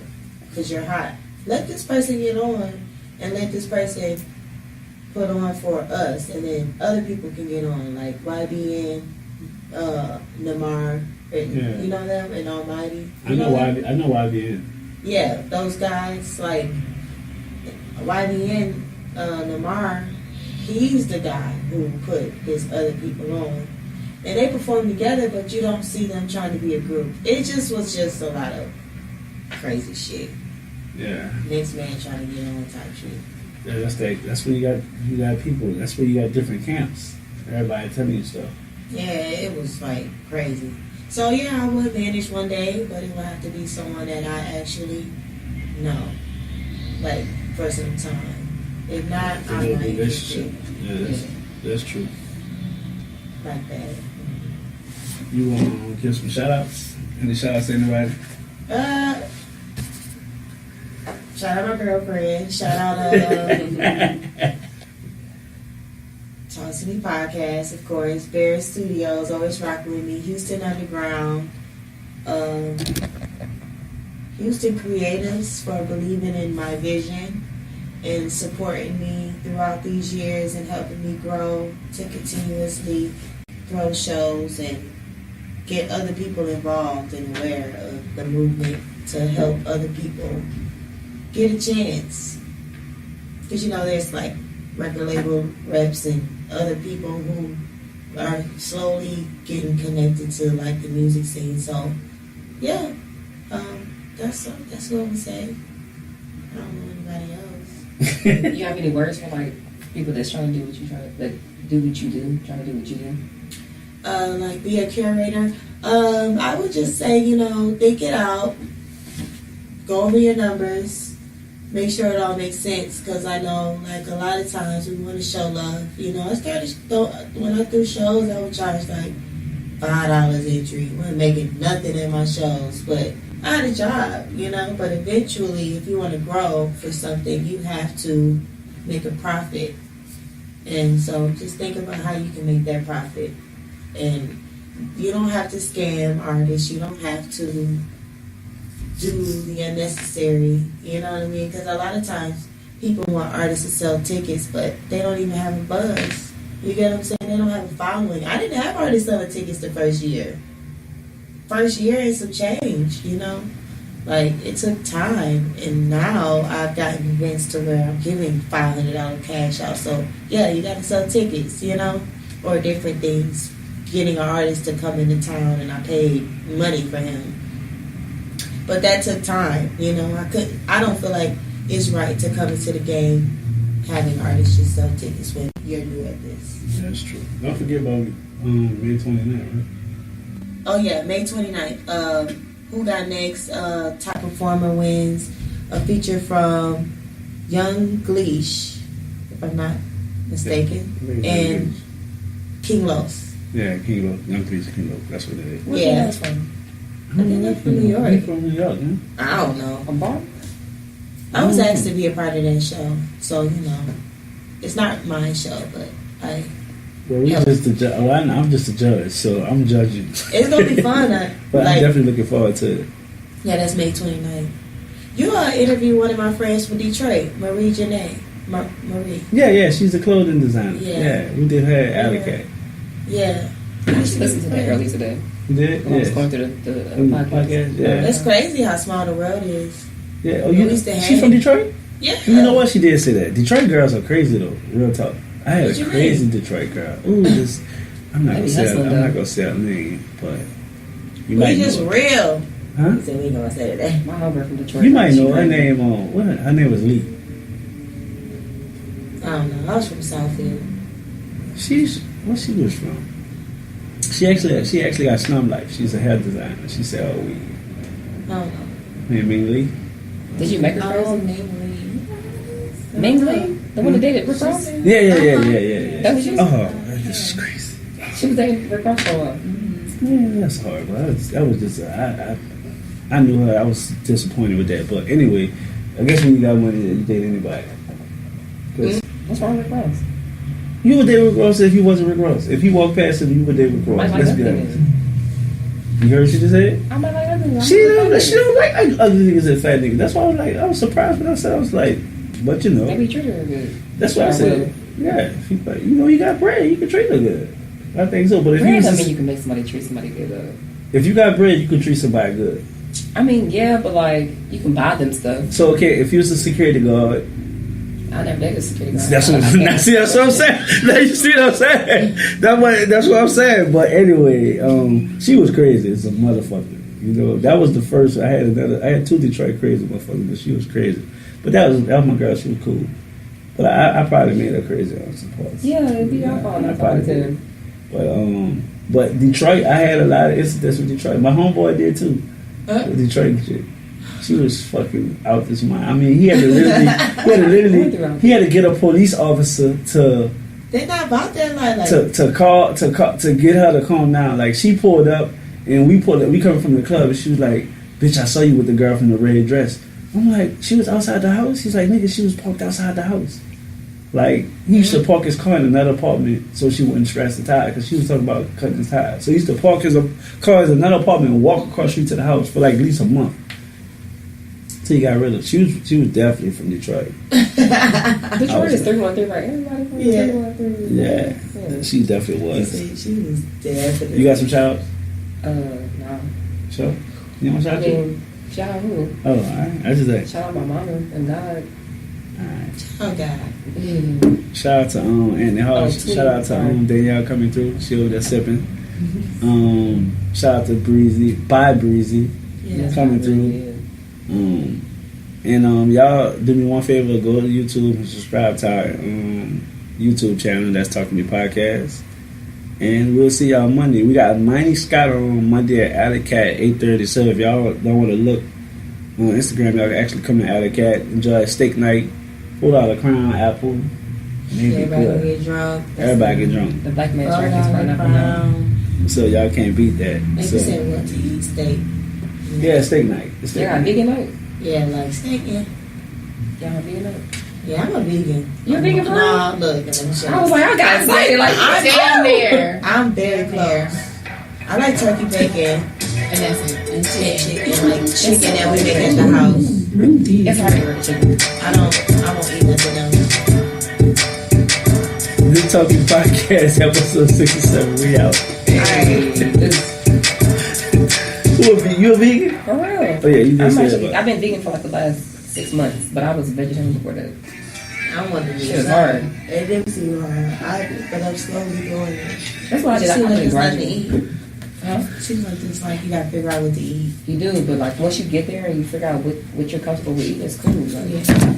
because you're hot. Let this person get on, and let this person put on for us, and then other people can get on, like YBN, Namar, you know them, and Almighty. I know YBN. Yeah, those guys, like YBN, Namar, he's the guy who put his other people on. And they perform together, but you don't see them trying to be a group. It was just a lot of crazy shit. Yeah. Next man trying to get on type shit. Yeah, that's where you got people. That's where you got different camps. Everybody telling you stuff. Yeah, it was like crazy. So yeah, I would manage one day, but it would have to be someone that I actually know, like for some time. If not, I might just that's true. Like that. You want to give some shout outs? Any shout outs to anybody? Shout out my girlfriend. Shout out Talk to Me Podcast, of course. Barron Studios, always rocking with me. Houston Underground. Houston Creatives for believing in my vision and supporting me throughout these years and helping me grow to continuously throw shows and get other people involved and aware of the movement to help other people get a chance. Because there's like record label reps and other people who are slowly getting connected to like the music scene. So yeah, that's what I would say. I don't know anybody else. You have any words for like people that's trying to do what you're trying to, like do what you do? Try to do what you do. Like be a curator. I would just say, think it out. Go over your numbers. Make sure it all makes sense. Because I know, like, a lot of times we want to show love. I started, when I do shows, I would charge, like, $5 entry. I wasn't making nothing in my shows. But I had a job, But eventually, if you want to grow for something, you have to make a profit. And so just think about how you can make that profit. And you don't have to scam artists. You don't have to do the unnecessary. You know what I mean? Because a lot of times people want artists to sell tickets, but they don't even have a buzz. You get what I'm saying? They don't have a following. I didn't have artists selling tickets the first year. First year and some change, Like, it took time, and now I've gotten events to where I'm giving $500 cash out. So, yeah, you got to sell tickets, or different things. Getting an artist to come into town, and I paid money for him. But that took time, I don't feel like it's right to come into the game having artists just sell tickets when you're new at this. That's true. Don't forget about May 29th, right? Oh, yeah, May 29th. Who got next? Top performer wins a feature from Young Gleesh, if I'm not mistaken, and King Los. Yeah, King Los. Young Gleesh, King Los. That's what it is. Where's Yeah. that from? I think they're from New York. They're from New York, huh? I don't know. A bar? I was asked to be a part of that show, so it's not my show, but Well, I'm just a judge, so I'm judging. It's gonna be fun. But I'm definitely looking forward to it. Yeah, that's May 29th. You interviewed one of my friends from Detroit, Marie Janae. Marie. Yeah, she's a clothing designer. Yeah. We did her at Alley Cat. Yeah. I just listened to that earlier today. You did? When I was going through the podcast. Yeah. It's crazy how small the world is. Yeah. We used to She's from Detroit? Yeah. You know what? She did say that. Detroit girls are crazy though. Real talk. I had What a you crazy mean? Detroit girl. Ooh, I'm not gonna say her name, but you might just know her. real. Huh? He said we gonna say that. My homegirl from Detroit. You might know her name. Her name was Lee. I don't know. I was from Southfield. Where she was from? She actually got Snum Life. She's a hair designer. She said, I don't know. Ming Lee. Did you make her Oh, crazy? Maybe. Ming Lee? The one that dated Rick Ross? Yeah. That was you? Oh, this is crazy. She was dating Rick Ross for a while. Yeah, that's horrible. That was just I knew her. I was disappointed with that. But anyway, I guess when you got money, you date anybody. What's wrong with Rick Ross? You would date Rick Ross if he wasn't Rick Ross. If you walked past him, you would date Rick Ross. Like Let's be honest. You heard what she just said? I might like ugly niggas. She don't like ugly niggas and fat niggas. That's why I was surprised when I said, I was like, but Maybe treat her good. That's what I said. Yeah, if you got bread, you can treat her good. I think so. But if Bread doesn't mean you can make somebody treat somebody good though. If you got bread, you can treat somebody good. I mean, yeah, but like you can buy them stuff. So okay, if you was a security guard. I never dated a security guard. That's what I'm saying. Now you see what I'm saying? That's what I'm saying. But anyway, she was crazy. It's a motherfucker. That was the first. I had two Detroit crazy motherfuckers, but she was crazy. But that was my girl. She was cool. But I probably made her crazy on some parts. Yeah, it'd be your fault. I probably did. But Detroit, I had a lot of incidents with Detroit. My homeboy did too. The Detroit chick. She was fucking out this mind. I mean, he had to get a police officer to. They're not about that like to get her to calm down. Like she pulled up and we coming from the club and she was like, "Bitch, I saw you with the girl from the red dress." I'm like, "She was outside the house?" She's like, "Nigga, she was parked outside the house." Like he used to park his car in another apartment so she wouldn't scratch the tire because she was talking about cutting his tire. So he used to park his car in another apartment and walk across the street to the house for like at least a month. Till he got rid of. She was definitely from Detroit. Detroit is 313, right? Everybody from 313. Yeah, she definitely was. She was definitely. You got some shout outs? No. Sure. You want to shout out? Shout out who? Oh, all right. I just say. Shout out my mama and God. Alright. Oh God. Shout out to Anthony Hall. Shout out to Danielle coming through. She over there sipping. Shout out to Byxbreezy coming through. And y'all do me one favor, go to YouTube and subscribe to our YouTube channel. That's Talk to Me Podcast. And we'll see y'all Monday. We got Miney Scott on Monday at Alley Cat 8:30. So if y'all don't want to look on Instagram, y'all can actually come to Alley Cat, enjoy a steak night, pull out a Crown Apple. Everybody gonna get drunk. Everybody get drunk. The black man's drink is pineapple. So y'all can't beat that. They So, said what to eat steak. yeah, steak night. It's steak Yeah, night. vegan night. Yeah, like steak. Yeah, Y'all vegan night. yeah. I'm a vegan. You a vegan for real? No, look. Let me show you. I was like, I got excited. Like, I'm Damn there. I'm very close. I like turkey bacon And that's it. And and like chicken that we make at the house. it's hard to work chicken. I won't eat nothing else. The Talking Podcast, episode 67. We out. You a vegan? For real. Oh yeah, you just said about. I've been vegan for like the last 6 months, but I was vegetarian before that. I want to be. Shit was hard. It didn't seem hard. But I'm slowly doing it. That's why I did. She I like did it's nothing to gradually. eat. Huh? She's like this, like you gotta figure out what to eat. You do, but like once you get there and you figure out what you're comfortable with eating, it's cool. Like, Yeah.